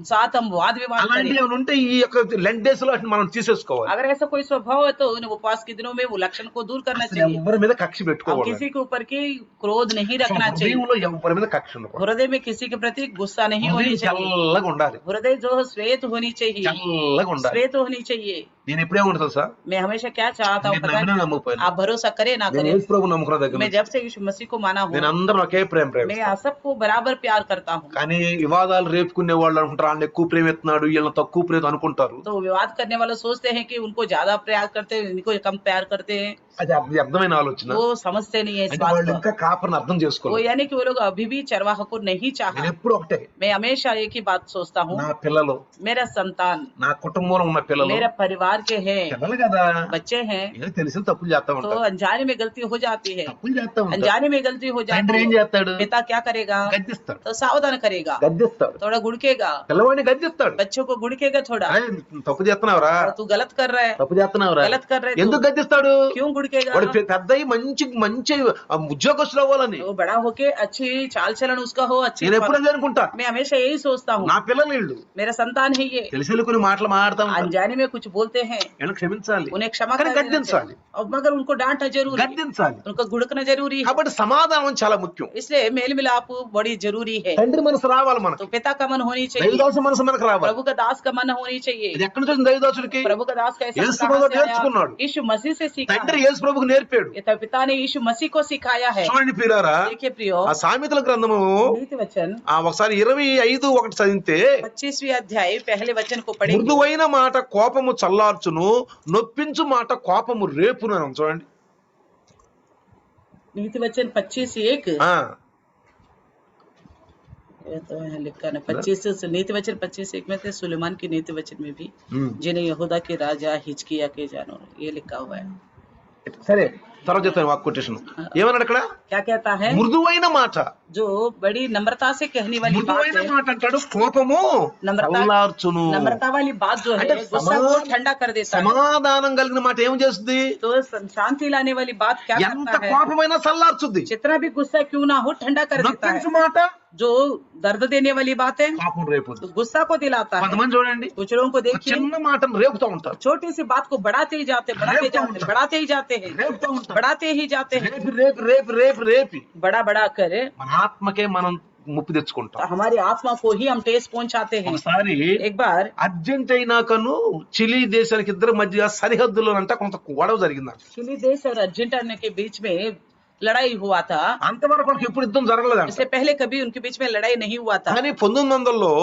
साथ हम वाद विवाद అలాంటివి करें। ఏమైనా ఉంటే ఈ యొక్క లెంట్ డేస్ లో వాటిని మనం తీసేసుకోవాలి. अगर ऐसा कोई स्वभाव है तो उन उपवास के दिनों में वो लक्षण को दूर करना అసలు चाहिए। ఎవరి మీద కక్ష हम పెట్టుకోవాలి, किसी के ऊपर की क्रोध नहीं रखना चाहिए, హృదయంలో ఎవరి మీద కక్ష ఉండకూడదు. हृदय में किसी के प्रति गुस्सा नहीं होनी హృదయం चाहिए, చల్లగా ఉండాలి, हृदय जो है श्वेत होनी चाहिए, చల్లగా ఉండాలి. श्वेत होनी चाहिए। నేను ఎప్పుడే ఉంటుంది సార్, मैं हमेशा क्या चाहता हूँ నేను पता నమ్మినా है? నమ్మకపోయినా आप भरोसा करे ना నేను करे, యేసు ప్రభు నమ్ముకున్న దగ్గర मैं నుంచి जब से यीशु मसीह को माना हूँ నేను అందరం ఒకే ప్రేమ मैं सबको बराबर प्यार करता हूँ। కానీ వివాదాలు రేపుకునే వాళ్ళు అనుకుంటారు వాళ్ళని ఎక్కువ ప్రేమ ఎత్తున్నాడు వీళ్ళని తక్కువ ప్రేమ అనుకుంటారు. तो विवाद करने वाले सोचते हैं कि उनको ज्यादा प्यार करते हैं, इनको कम प्यार करते हैं। అది అర్థమైన ఆలోచన. वो समझते नहीं है इस అంటే बात వాళ్ళు को। ఇంకా కాపరిని అర్థం वो చేసుకోవాలి. यानी कि वो लोग अभी भी चरवाह को नहीं चाहा। నేను ఎప్పుడు ఒకటే, मैं हमेशा एक ही बात सोचता हूँ, నా పిల్లలు, मेरा संतान, నా కుటుంబంలో ఉన్న పిల్లలు, मेरा परिवार के हैं, పిల్లలు కదా, बच्चे हैं, ఏదో తెలిసిన తప్పులు చేస్తా तो ఉంటారు, अनजाने में गलती हो जाती है, తప్పులు చేస్తా ఉంటారు. अनजाने में गलती हो తండ్రి जाती ఏం है। చేస్తాడు, पिता क्या करेगा? గద్దిస్తాడు, तो सावधान करेगा, గద్దిస్తాడు, थोड़ा गुड़केगा, పిల్లవాడిని గద్దిస్తాడు. बच्चों को गुड़केगा थोड़ा, "ఏయ్, తప్పు చేస్తున్నావురా, तू गलत कर रहा है, తప్పు చేస్తున్నావురా, गलत कर रहे ఎందుకు तू, గద్దిస్తాడు? क्यों गुड़केगा? వాడు పెద్ద అయ్యి మంచి మంచి ఉద్యోగస్తులు అవ్వాలని वो बड़ा होके अच्छी चाल चलन उसका हो, अच्छी నేను ఎప్పుడు అదే అనుకుంటా. मैं हमेशा यही सोचता हूँ, నా పిల్లలు వీళ్ళు मेरा संतान है ये, తెలిసి కొన్ని మాటలు మాట్లాడతా ఉంటారు, अनजाने में कुछ बोलते हैं, వీళ్ళని క్షమించాలి, उन्हें क्षमा కానీ कर देना గద్దించాలి, चाहिए। और मगर उनको डांटना जरूरी है, గద్దించాలి. उनको गुड़कना जरूरी है। కాబట్టి సమాధానం చాలా ముఖ్యం. इसलिए मेल मिलाप बड़ी जरूरी है। తండ్రి మనసు రావాలి మనకు, तो पिता का मन होनी चाहिए, దైవదాసు మనసు మనకు రావాలి. प्रभु का दास का मन होनी चाहिए। ఇది ఎక్కడి నుంచి వచ్చింది దైవదాసుడికి? प्रभु का दास कैसे యేసు ప్రభువు నేర్చుకున్నాడు. यीशु मसीह से सीखा, తండ్రి యేసు ప్రభువుకు నేర్పాడు. ये तो पिता ने यीशु मसीह को सिखाया है। చూడండి ప్రియులారా, देखिए प्रियो, ఆ సామెతల గ్రంథము नीति वचन ఒకసారి 25:1 చదివితే, 25वीं अध्याय पहले वचन को पढ़ेंगे। మృదువైన మాట కోపము చల్లార్చును, నొప్పించు మాట కోపము రేపును అని ఉంది. చూడండి, नीति वचन 25:1 ఆ ये तो यहाँ लिखा है 25 नीति वचन 25:1 में थे, सुलेमान की नीति वचन में भी ఉమ్. जिन्हें यहूदा के राजा हिजकिय्याह के जानो, ये लिखा हुआ है। సరే, తర్వాత చెప్తాను వాక్ కొటేషన్ ఏమన్నాడు అక్కడ क्या कहता है? మృదువైన మాట जो बड़ी नम्रता से कहने वाली बात మృదువైన है, మాట అంటాడు కోపము చల్లార్చును नम्रता वाली बात जो है అంటే गुस्सा को ठंडा कर देता है। సమాధానం కలిగిన మాట ఏం చేస్తుంది तो शांति लाने वाली बात क्या ఎంత करता है? కోపమైనా చల్లార్చుద్ది जितना भी गुस्सा क्यों ना हो ठंडा कर देता है। నొప్పించు మాట जो दर्द देने वाली बात है పాపం రేపుద్ది तो गुस्सा को दिलाता है। కొంతమంది చూడండి कुछ लोगों को ఒక देखिए చిన్న మాటను రేపుతూ ఉంటారు छोटी सी बात को बढ़ाते ही जाते बढ़ाते ही जाते हैं రేపుతూ ఉంటారు बढ़ाते ही जाते हैं, రేపి రేపి రేపి రేపి రేపి बड़ा बड़ा कर మన ఆత్మకే మనం ముప్పు తెచ్చుకుంటాం हमारी आत्मा को ही हम ठेस पहुंचाते हैं। ఒకసారి एक बार అర్జెంటీనాకను చిలీ దేశానికి ఇద్దరి మధ్య సరిహద్దులో అంట కొంత గొడవ జరిగిందంట चिली देश और अर्जेंटीना के बीच में लड़ाई हुआ था। అంతవరకు వాళ్ళకి ఎప్పుడు యుద్ధం జరగలేదంట इससे पहले कभी उनके बीच में लड़ाई नहीं हुआ था, కానీ 1900లో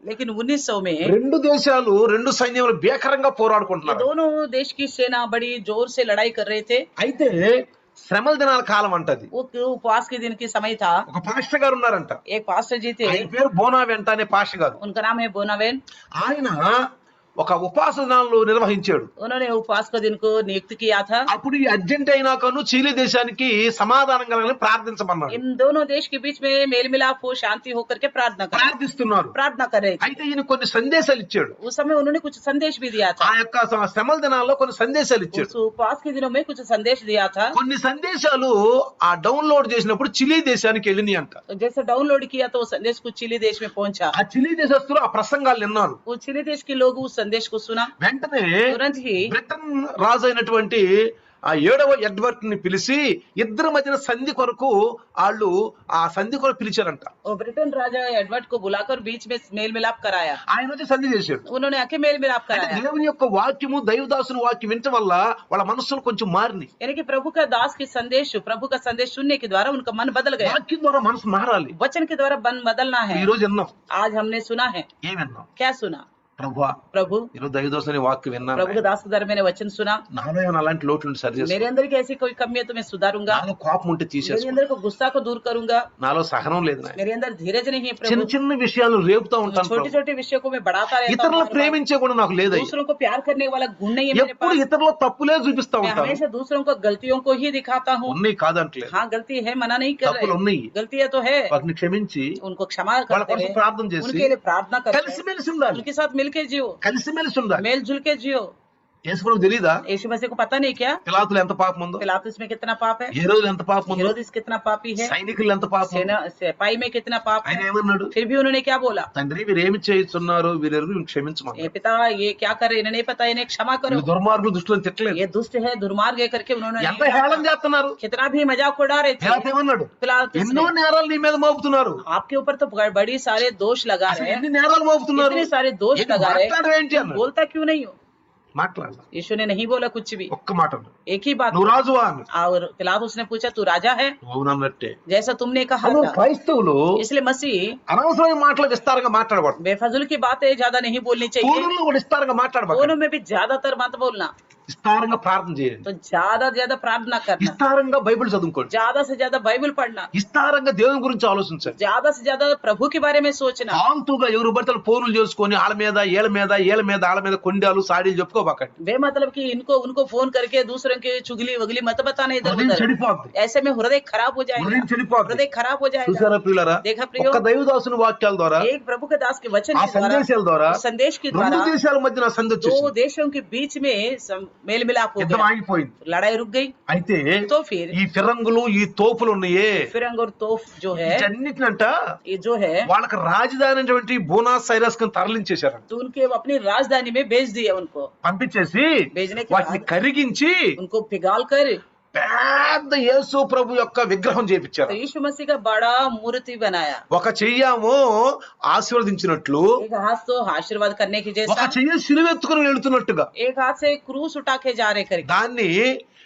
लेकिन 1900 में రెండు దేశాలు రెండు సైన్యాలు భీకరంగా ये పోరాడుకుంటున్నారు दोनों देश की सेना बड़ी जोर से लड़ाई कर रहे थे। అయితే శ్రమల దినాల కాలం అంటది वो उपवास के दिन की समय था। ఒక పాస్టర్ గారు ఉన్నారంట एक పాస్టర్ जी थे, ఆయన పేరు బోనావెంట అనే పాస్టర్ గారు उनका नाम है बोनावेन। ఆయన ఒక ఉపాస దినాలు నిర్వహించాడు उन्होंने उपवास का दिन को नियुक्त किया था। అప్పుడు ఈ అర్జెంటీనాకను చిలీ దేశానికి సమాధానం కలగాలని ప్రార్థించమన్నాడు इन दोनों देश के बीच में मेल मिलाप हो, शांति होकर के प्रार्थना ప్రార్థిస్తున్నారు कर रहे थे। అయితే ఈయన కొన్ని సందేశాలు ఇచ్చాడు उस समय उन्होंने कुछ संदेश भी दिया ఆ था। యొక్క శ్రమల దినాల్లో కొన్ని సందేశాలు ఇచ్చాడు उस उपवास के दिनों में कुछ संदेश दिया था। కొన్ని సందేశాలు ఆ డౌన్లోడ్ చేసినప్పుడు చిలీ దేశానికి వెళ్ళినాయి అంట तो जैसे डाउनलोड किया तो वो संदेश कुछ चिली देश में पहुंचा। ఆ చిలీ దేశస్తులు ఆ ప్రసంగాలు విన్నారు वो चिली देश के लोग उस संदेश को सुना, వెంటనే तुरंत ही బ్రిటన్ రాజు అయినటువంటి ఆ 7వ ఎడ్వర్డ్ ని పిలిచి ఇద్దరి మధ్యన సంధి కొరకు వాళ్ళు ఆ సంధి కొరకు పిలిచారంట और ब्रिटेन राजा एडवर्ड को बुलाकर बीच में मेल मिलाप कराया। ఆయన వచ్చి సంధి చేశాడు उन्होंने आके मेल मिलाप అంటే कराया, దేవుని యొక్క వాక్యము దైవదాసుని వాక్యం వినటం వల్ల వాళ్ళ మనస్సులు కొంచెం మారినాయి यानी कि प्रभु का दास की संदेश, प्रभु का संदेश सुनने के द्वारा उनका मन बदल गया। వాక్యం ద్వారా మనసు మారాలి वचन के द्वारा मन बदलना है। ఈ రోజు విన్నాం आज हमने सुना है, ఏం విన్నాం क्या सुना? ప్రభువా प्रभु ఈరోజు దైవదాసుని వాక్యం విన్నాను प्रभु के दास के द्वारा मैंने वचन सुना। నాలో ఏమైనా అలాంటి లోట్లు సరి చేస్తా मेरे अंदर की ऐसी कोई कमी है तो मैं सुधारूंगा। నాలో కోపం ఉంటే मेरे తీసేసుకో अंदर को गुस्सा को दूर करूंगा। నాలో సహనం లేదు నాయన. मेरे अंदर धीरज नहीं है చిన్న प्रभु। చిన్న విషయాలను రేపుతా ఉంటాను छोटे ప్రభు. छोटे विषयों को मैं बढ़ाता रहता हूँ। ఇతరులను बार-बार। ప్రేమించే కూడా నాకు లేదయ్య दूसरों को प्यार करने वाला गुण नहीं है मेरे ఎప్పుడు पास। ఇతరుల తప్పులే చూపిస్తా मैं ఉంటాను हमेशा दूसरों को गलतियों को ही दिखाता हूँ। ఉన్నాయి కాదంటలేదు हाँ गलती है, मना नहीं कर తప్పులు रहे, ఉన్నాయి गलतियां तो है, వాటిని క్షమించి उनको क्षमा వాళ్ళ करते కోసం हैं, ప్రార్థన చేసి उनके लिए प्रार्थना करते हैं, కలిసిమెలిసి ఉండాలి उनके साथ मिलके जियो, కలిసిమెలిసి ఉండాలి मिलजुल के जियो। యేసుప్రభుకు తెలీదా यीशु मसीह को पता नहीं क्या పిలాతులు ఎంత పాపం ఉందో पिलातुस में कितना पाप है, ఏ రోజు ఎంత పాపం ఉందో हेरोदिस कितना पापी है, సైనికులు ఎంత పాపం ఉందో. सिपाही में कितना पाप ఆయన है। ఏమన్నాడు फिर भी उन्होंने क्या बोला? తండ్రి వీరేమి చేస్తున్నారు వీరెరుగు క్షమించమన్నాడు ये पिता ये क्या कर रहे, इन्हें नहीं पता, इन्हें क्षमा करो। వీళ్ళు దుర్మార్గులు దుష్టులను తిట్టలేదు ये दुष्ट है, दुर्मार्ग है करके उन्होंने ఎంత नहीं హేళన कहा। చేస్తున్నారు कितना भी मजाक उड़ा रहे పిలాతు थे ఏమన్నాడు पिलातुस ఎన్నో ने। నేరాలు నీ మీద మోపుతున్నారు आपके ऊपर तो बड़ी सारे दोष लगा అసలు रहे हैं, ఎన్ని నేరాలు మోపుతున్నారు इतने सारे दोष ఏంటి लगा रहे మాట్లాడవేంటి हैं, అన్నాడు बोलता क्यों नहीं हो? మాట్లాడ यीशु ने नहीं बोला कुछ भी, ఒక్క మాట అన్నాడు. एक ही बात। నువ్వు రాజువా అని और पिलातुस ने पूछा तू राजा है, అవునన్నట్టే जैसा तुमने कहा అను था। క్రైస్తవులు इसलिए मसीह అనవసరమైన మాటలు విస్తారంగా మాట్లాడకూడదు बेफजूल की बातें ज्यादा नहीं बोलनी चाहिए, పూర్ణంలో కూడా విస్తారంగా మాట్లాడబాక दोनों में भी ज्यादातर मत बोलना। విస్తారంగా ప్రార్థన చేయండి तो ज्यादा ज्यादा प्रार्थना करना, విస్తారంగా బైబిల్ చదువుకోండి ज्यादा से ज्यादा बाइबल पढ़ना, విస్తారంగా దేవుని గురించి ఆలోచించండి ज्यादा से ज्यादा प्रभु के बारे में सोचना। ఫాల్తుగా ఎవరు బట్టలు ఫోన్లు చేసుకొని వాళ్ళ మీద ఏళ్ళ మీద ఏళ్ళ మీద వాళ్ళ మీద కొండాలు సాడీలు చెప్పుకోబాకండి बेमतलब कि इनको उनको फोन करके दूसरों की चुगली वगली मत बताना इधर హృదయం उधर, చెడిపోద్ది ऐसे में हृदय खराब हो హృదయం जाएगा, చెడిపోద్ది हृदय खराब हो जाएगा। చూసారా ప్రియులారా देखा प्रियो, ఒక్క దైవదాసుని వాక్యాల ద్వారా एक प्रभु के दास के वचन ఆ के द्वारा, సందేశాల ద్వారా उस संदेश के రెండు द्वारा దేశాల మధ్యన సంధి दो వచ్చేసింది देशों के बीच में मेल मिलाप हो యుద్ధం गया, ఆగిపోయింది लड़ाई रुक गई। అయితే तो फिर ఈ ఫిరంగులు ఈ తోపులు ఉన్నాయే फिरंग और तोफ जो है, వీటన్నిటినంట ये जो है వాళ్ళకి రాజధాని అయినటువంటి బోనాస్ సైరస్ కి తరలించేశారంట तो उनके अपनी राजधानी में भेज दिया, उनको పంపించేసి भेजने के వాటిని बाद కరిగించి उनको पिघाल कर పెద్ద యేసు ప్రభు యొక్క విగ్రహం तो చేపించారు यीशु मसीह का बड़ा मूर्ति बनाया। ఒక చెయ్యేమో ఆశీర్వదించినట్లు एक हाथ तो आशीर्वाद करने की ఒక जैसा, చెయ్యి సిలువెత్తుకుని వెళుతున్నట్టుగా एक हाथ से क्रूस उठा के जा रहे करके, దాన్ని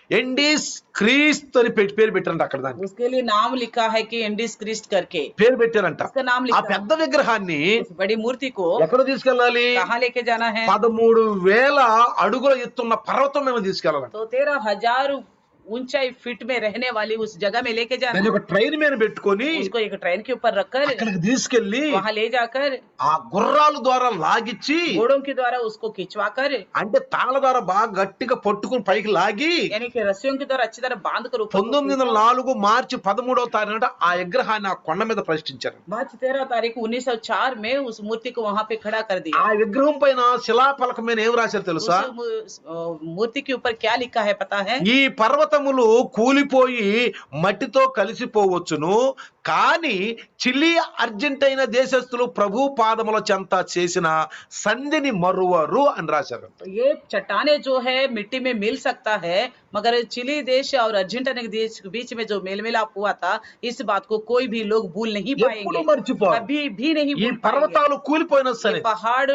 ఎండిస్ క్రీస్తు అని పేరు పెట్టారంట అక్కడ దాన్ని उसके लिए नाम लिखा है कि एंडिस क्रिस्ट करके, పేరు పెట్టారంట उसका नाम ఆ लिखा है। పెద్ద విగ్రహాన్ని उस बड़ी मूर्ति को ఎక్కడ తీసుకెళ్ళాలి कहाँ लेके जाना है? 13,000 అడుగుల ఎత్తున్న పర్వతం మేము తీసుకెళ్ళాలి तो 13,000 ऊंचाई फीट में रहने वाली उस जगह में लेके దాని जाना, ఒక ట్రైన్ మీద పెట్టుకొని उसको एक ट्रेन के ऊपर रखकर అక్కడికి తీసుకెళ్లి वहां ले जाकर ఆ గుర్రాల ద్వారా లాగిచ్చి, घोड़ों के द्वारा उसको खिंचवा कर, అంటే తాళ్ళ ద్వారా బాగా గట్టిగా పట్టుకుని పైకి లాగి यानी कि रस्सियों के द्वारा अच्छी तरह बांध कर ऊपर को खींचा। 1904 మార్చి 13వ తారీఖున ఆ విగ్రహాన్ని ఆ కొండ మీద ప్రతిష్ఠించారు. मार्च 13 तारीख 1904 में उस मूर्ति को वहां पे खड़ा कर दिया। ఆ విగ్రహం పైన శిలాఫలకం మీద ఏం రాశారు తెలుసా? मूर्ति के ऊपर क्या लिखा है पता है? ఈ పర్వతములు కూలిపోయి మట్టితో కలిసిపోవచ్చును, కానీ చిలీ అర్జెంటైనా దేశస్థులు ప్రభు పాదముల చెంత చేసిన సంధిని మరువరు అని రాశారు. तो ये चट्टाने जो है मिट्टी में मिल सकता है, मगर चिली देश और अर्जेंटीना के देश के बीच में जो मेल मिलाप हुआ था, इस बात को कोई भी लोग भूल नहीं ఎప్పుడు पाएंगे, మర్చిపోరు. कभी भी नहीं ఈ भूल पाएंगे। పర్వతాలు కూలిపోయినా సరే. ये पहाड़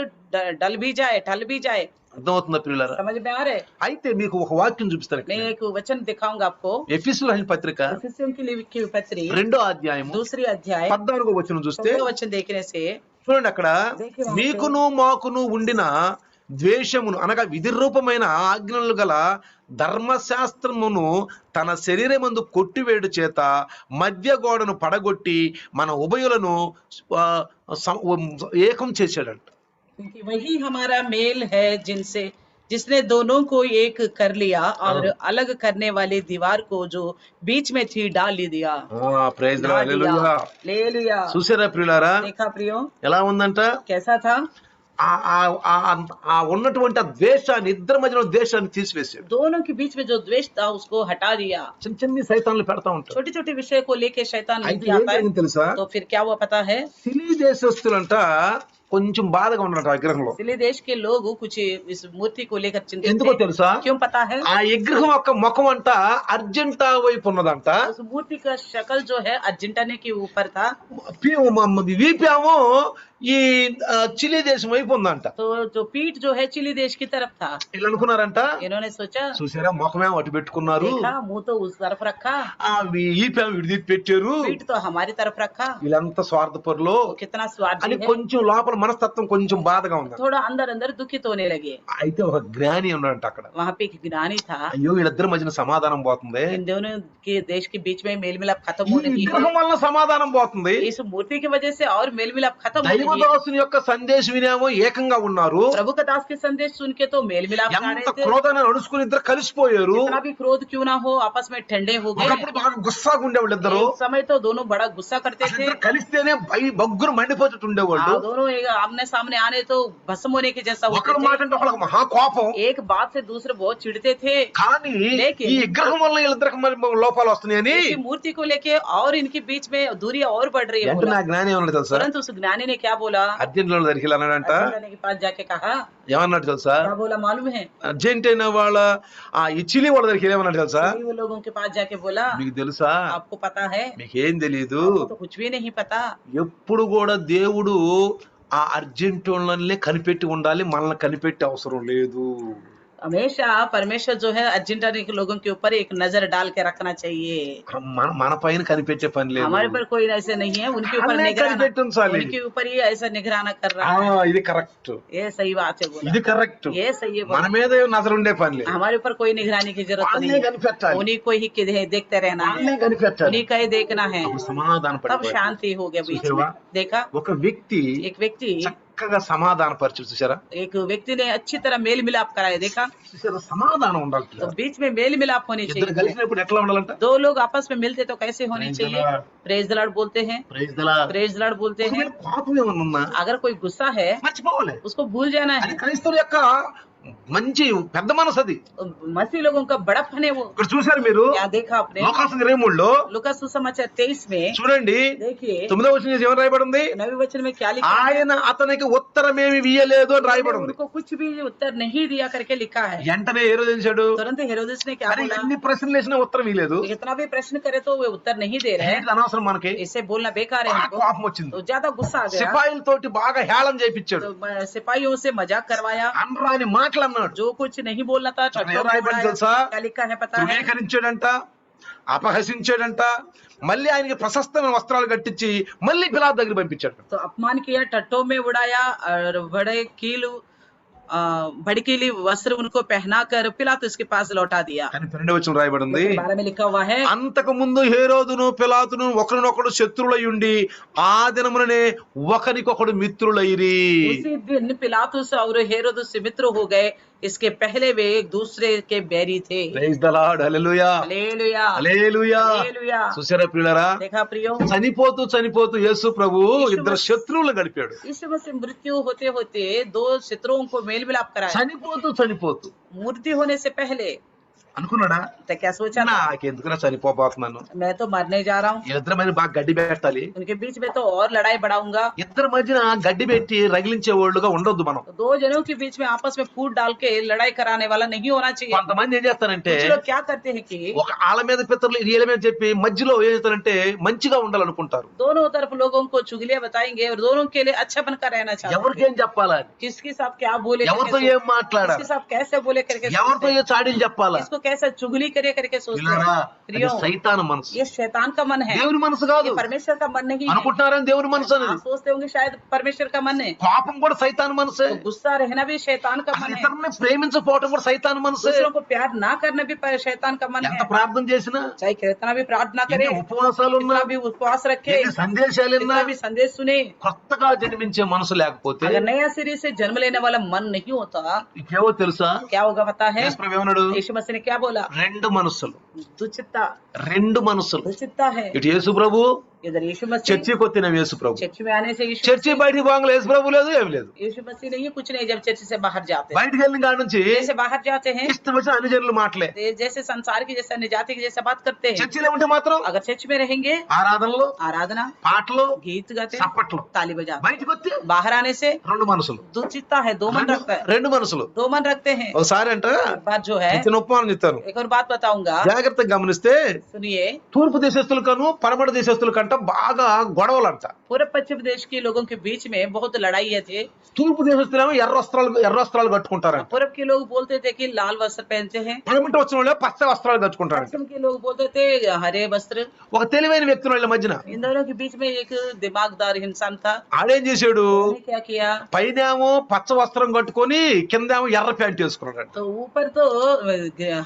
डल भी जाए, टल भी जाए, అర్థమవుతుందా ప్రియులారా? समझ में आ रहे? అయితే మీకు ఒక వాక్యం చూపిస్తాను. मैं एक वचन दिखाऊंगा आपको। ఎఫెసీయుల రాసిన పత్రిక एफिसियों की लिखी पत्री 2వ అధ్యాయము 2 अध्याय 14వ వచనం చూస్తే 14 वचन देखने से చూడండి, అక్కడ మీకును మాకును ఉండిన ద్వేషమును అనగా విధి రూపమైన ఆజ్ఞలు గల ధర్మశాస్త్రమును తన శరీరమందు కొట్టివేడు చేత మధ్య గోడను పడగొట్టి మన ఉభయులను ఏకం చేశాడంట. क्योंकि वही हमारा मेल है जिनसे जिसने दोनों को एक कर लिया और अलग करने वाली दीवार को जो बीच में थी डाल ही दिया। ప్రైజ్ डाल दिया, ले लिया। చూసారా ప్రియులారా? देखा प्रियो ఎలా ఉందంట? कैसा था? ఆ ఉన్నటువంటి ఆ ద్వేషాన్ని, ఇద్దరి మధ్యలో ద్వేషాన్ని తీసివేశాడు. दोनों के बीच में जो द्वेष था उसको हटा दिया। చిన్న చిన్న సైతాన్లు పెడతా ఉంటాడు. छोटी छोटी विषय को लेके शैतान అయితే लेके ఏం आता है। జరిగింది తెలుసా? तो फिर क्या हुआ पता है? చిలీ దేశస్తులంట కొంచెం బాధగా ఉన్నట ఆ విగ్రహంలో. चिली देश के लोग कुछ इस मूर्ति को लेकर चिंतित ఎందుకో थे। తెలుసా? क्यों पता है? ఆ విగ్రహం యొక్క ముఖం అంట అర్జెంటా వైపు ఉన్నదంట. उस मूर्ति का शक्ल जो है अर्जेंटीना के ऊपर था, వీపేమో ఈ చిలీ దేశం వైపు ఉందంట. तो जो पीठ जो है चिली देश की तरफ था। వీళ్ళు అనుకున్నారంట, इन्होंने सोचा, చూసారా ముఖమేమో అటు పెట్టుకున్నారు, देखा मुंह तो उस तरफ रखा, ఈపేమో విడిది పెట్టారు, पीठ तो हमारी तरफ रखा, వీళ్ళంతా స్వార్థపరులు तो कितना स्वार्थी అని है। కొంచెం లోపల మనస్తత్వం కొంచెం బాధగా ఉంది. थोड़ा अंदर अंदर दुखित होने लगे। అయితే ఒక జ్ఞాని ఉన్నాడంట అక్కడ. वहां पे एक ज्ञानी था। అయ్యో వీళ్ళిద్దరి మధ్యన సమాధానం పోతుంది, इन दोनों के देश के बीच में मेल मिलाप खत्म ఈ हो रही విగ్రహం है, వల్ల సమాధానం పోతుంది. इस मूर्ति की वजह से और मेल मिलाप खत्म हो रही है। దైవదాసుని యొక్క సందేశం వినేమో ఏకంగా ఉన్నారు, प्रभु का दास के संदेश सुन के तो मेल मिलाप कर ఎంత रहे थे। క్రోధాన్ని నడుచుకుని ఇద్దరు కలిసిపోయారు. कितना भी क्रोध क्यों ना हो, आपस में ठंडे हो गए। ఒకప్పుడు బాగా గుస్సాగా ఉండేవాళ్ళు ఇద్దరు. एक समय तो दोनों बड़ा गुस्सा करते थे। ఇద్దరు కలిస్తేనే బొగ్గురు మండిపోతూ ఉండేవాళ్ళు. दोनों एक आमने सामने आने तो भस्म होने के जैसा होते ఒకరి थे। మాట అంటే ఒకళ్ళకి మహా కోపం. एक बात से दूसरे बहुत चिढ़ते थे। కానీ లేకిన్ ఈ విగ్రహం వల్ల వీళ్ళిద్దరికి మరి లోపాలు వస్తున్నాయని इसी मूर्ति को लेके और इनके बीच में दूरियां और बढ़ रही है వెంటనే बोला। ఆ జ్ఞాని ఏమన్నాడు తెలుసా? तुरंत उस ज्ञानी ने क्या बोला? అర్జెంటీనా దగ్గరికి వెళ్ళానంట. अर्जेंटीना के पास जाके कहा, ఏమన్నాడు తెలుసా? क्या बोला मालूम है? అర్జెంటీనా వాళ్ళ ఈ చిలీ వాళ్ళ దగ్గరికి ఏమన్నాడు తెలుసా? वो लोगों के पास जाके बोला, మీకు తెలుసా? आपको पता है? మీకేం తెలీదు, आपको तो कुछ भी नहीं पता। ఎప్పుడు కూడా దేవుడు ఆ అర్జెంటీనాలనే కనిపెట్టి ఉండాలి, మనల్ని కనిపెట్టే అవసరం లేదు. हमेशा परमेश्वर जो है अर्जेंटीना के लोगों के ऊपर एक नजर डाल के रखना चाहिए। మన పైన కనిపెట్టే పని లేదు. हमारे पर कोई ऐसे नहीं है, उनके ऊपर हमने निगराना, कनिపెట్టించాలి. उनके ऊपर ही ऐसा निगराना कर रहा है। ఇది కరెక్ట్, ये सही बात है बोला, ఇది కరెక్ట్. ये सही है మన बोला। మీద నజर ఉండే పని లేదు. हमारे ऊपर कोई निगरानी की जरूरत వాళ్ళనే नहीं है, కనిపెట్టాలి, उन्हीं को ही देखते रहना है, వాళ్ళనే కనిపెట్టాలి. उन्हीं का ही देखना है, అప్పుడు సమాధాన तब పడిపోయాడు. शांति हो गया बीच में। చూసావా? देखा, ఒక వ్యక్తి एक व्यक्ति చక్కగా సమాధాన పరిచు. చూసారా? एक व्यक्ति ने अच्छी तरह मेल मिलाप कराया। देखा, చూసారా? సమాధానం ఉండాలి. तो बीच में मेल मिलाप होनी ఇద్దరు चाहिए। కలిసినప్పుడు ఎట్లా ఉండాలంట? दो लोग आपस में मिलते तो कैसे होनी Praise the चाहिए? Lord. प्रेज द लॉर्ड बोलते हैं, praise the Lord. Praise the Lord बोलते हैं। ఒకవేళ కోపం ఏమన్నా ఉన్నా अगर कोई गुस्सा है మర్చిపోవాలి. उसको भूल जाना అది है। క్రైస్తవుల యొక్క మంచి పెద్ద మనసు. అది मसीह लोगों का बड़प्पन है वो। ఇక్కడ చూసారు మీరు क्या देखा आपने? లోకాసు 23లో लूका सुसमाचार 23 में చూడండి, देखिए 9వ వచనం ఏమని రాయబడి ఉంది? नवे वचन में क्या लिखा है? ఆయన అతనికి ఉత్తరమేమి ఇయ్యలేదు అని రాయబడి ఉంది. उनको कुछ भी उत्तर नहीं दिया करके लिखा है। వెంటనే ఏ రోజు చేశాడు? तुरंत हेरोदेस ने क्या అరే बोला? ఎన్ని ప్రశ్నలు వేసినా ఉత్తరం ఇయ్యలేదు. कितना भी प्रश्न करे तो वे उत्तर नहीं दे रहे हैं। ఏంటి అనవసరం మనకి? इससे बोलना बेकार है బాగా हमको। కోపం వచ్చింది. तो ज्यादा गुस्सा आ गया, సిపాయిలతోటి బాగా హేళన చేయించాడు. तो सिपाहियों से मजाक करवाया, అనరాని మాటలు అన్నాడు. जो कुछ नहीं बोलना था ఏం రాయబడి తెలుసా? क्या लिखा है पता है? తృణీకరించాడంట, అపహసించాడంట, మళ్ళీ ఆయనకి ప్రశస్తమైన వస్త్రాలు కట్టించి మళ్ళీ పిలాతు దగ్గర పంపించాడు. तो अपमान किया, टट्टों में उड़ाया और बड़े कील भड़कीली वस्त्र उनको पहनाकर पिलातुस के पास लौटा दिया। కానీ 12వ వచనం రాయబడింది, लेकिन 12 में लिखा हुआ है, అంతకు ముందు హేరోదును పిలాతును ఒకరినొకడు శత్రువులై ఉండి ఆ దినముననే ఒకరికొకడు మిత్రులైరి. उसी दिन पिलातुस और हेरोदस से मित्र हो गए, इसके पहले वे एक दूसरे के बैरी थे। Praise the Lord, hallelujah hallelujah, hallelujah. Hallelujah. చూసారా ప్రియులారా, देखा प्रियो, చనిపోతూ యేసు ప్రభు ఇద్దరు శత్రువులు గడిపాడు. यीशु मसीह मृत्यु होते होते दो शत्रुओं को मेल मिलाप कराया। చనిపోతూ मृत्यु होने से पहले అనుకున్నాడా, तो क्या सोचा था, నాకెందుకురా చనిపోతున్నాను, मैं तो मरने जा रहा हूँ, వీళ్ళిద్దరి మధ్య బాగా గడ్డి పెట్టాలి, उनके बीच में तो और लड़ाई बढ़ाऊंगा। ఇద్దరి మధ్యన గడ్డి పెట్టి రగిలించే వాళ్ళుగా ఉండొద్దు మనం. तो दो जनों के बीच में आपस में फूट डाल के लड़ाई कराने वाला नहीं होना चाहिए। కొంతమంది ఏం చేస్తారంటే कुछ लोग क्या करते हैं कि ఒక ఆళ్ళ మీద పితరులు వీళ్ళ మీద చెప్పి మధ్యలో ఏం చేస్తారంటే మంచిగా ఉండాలనుకుంటారు. दोनों तरफ लोगों को चुगलियां बताएंगे और दोनों के लिए अच्छा बनकर रहना चाहते हैं। ఎవరికేం చెప్పాలా, किसके साथ क्या बोले, ఎవరితో करके ఏం మాట్లాడాలి, किसके साथ कैसे बोले करके ఎవరితో सोचते ఏ చాడీలు చెప్పాలా. हैं। इसको कैसे चुगली करे करके सोचते పిల్లరా, हैं। అది प्रियो, సైతాను మనసు, ये शैतान का मन है, దేవుని మనసు కాదు. ये परमेश्वर का मन नहीं है। అనుకుంటున్నారని దేవుని మనసు అనేది. आप सोचते होंगे शायद परमेश्वर का मन है। కోపం కూడా సైతాను మనసే, तो गुस्सा रहना भी शैतान का मन है। ఇతరులని ప్రేమించకపోవటం కూడా సైతాను మనసే. दूसरों को प्यार ना करना भी शैतान का मन ఎంత है। ప్రార్థన చేసినా, चाहे कितना भी प्रार्थना करे, ఎన్ని ఉపవాసాలు ఉన్నా, कितना भी उपवास रखे, ఎన్ని సందేశాలు कितना ఉన్నా, भी संदेश सुने, కొత్తగా జన్మించే మనసు లేకపోతే अगर नया सिरे से जन्म लेने वाला मन नहीं होता, ఇంకేవో తెలుసా, क्या होगा पता है? యేసు ప్రభు ఏమన్నాడు, यीशु मसीह ने क्या बोला? రెండు మనసులు, दुचित्ता, రెండు మనసులు. दुचित्ता है। ఇటు యేసు ప్రభు, इधर यीशु मसीह, చర్చికి వచ్చిన యేసు ప్రభు. चर्च में आने से చర్చి బయటికి పోగానే యేసు ప్రభు లేదు, ఏమి లేదు. यीशु मसीह नहीं है, कुछ नहीं। जब चर्च से बाहर जाते हैं, బయటికి వెళ్ళిన కాడ నుంచి जैसे बाहर जाते हैं, ఇష్టం వచ్చిన అన్ని జనులు మాటలే. जैसे संसार की जैसे अन्य जाति की जैसे बात करते हैं। చర్చిలో ఉంటే మాత్రం अगर चर्च में रहेंगे, ఆరాధనలు, आराधना, పాటలు, गीत गाते, చప్పట్లు. ताली बजाते, బయటికి వస్తే बाहर आने से రెండు మనసులు, दुचित्ता है, दो मन रखता है, రెండు మనసులు. दो मन रखते हैं। ఒకసారి అంట एक बात जो है, ఇతను ఉపమానం చెప్తాను, एक और बात बताऊंगा, జాగ్రత్తగా గమనిస్తే सुनिए। తూర్పు దేశస్తులకను పడమట దేశస్తులకంట బాగా గొడవలంట. पूर्व पश्चिम देश के लोगों के बीच में बहुत लड़ाई थे। తూర్పు దేశస్తులేమో ఎర్ర వస్త్రాలు కట్టుకుంటారంట, पूर्व के लोग बोलते थे कि लाल वस्त्र पहनते हैं, పడమట వచ్చిన వాళ్ళే పచ్చ వస్త్రాలు కట్టుకుంటారంట. पश्चिम के लोग बोलते थे हरे वस्त्र। ఒక తెలివైన వ్యక్తి వాళ్ళ మధ్యన इन दोनों के बीच में एक दिमागदार इंसान था। ఆడేం చేశాడు, उसने क्या किया, పైనేమో పచ్చ వస్త్రం కట్టుకొని కిందేమో ఎర్ర ప్యాంట్ వేసుకున్నాడు. तो ऊपर तो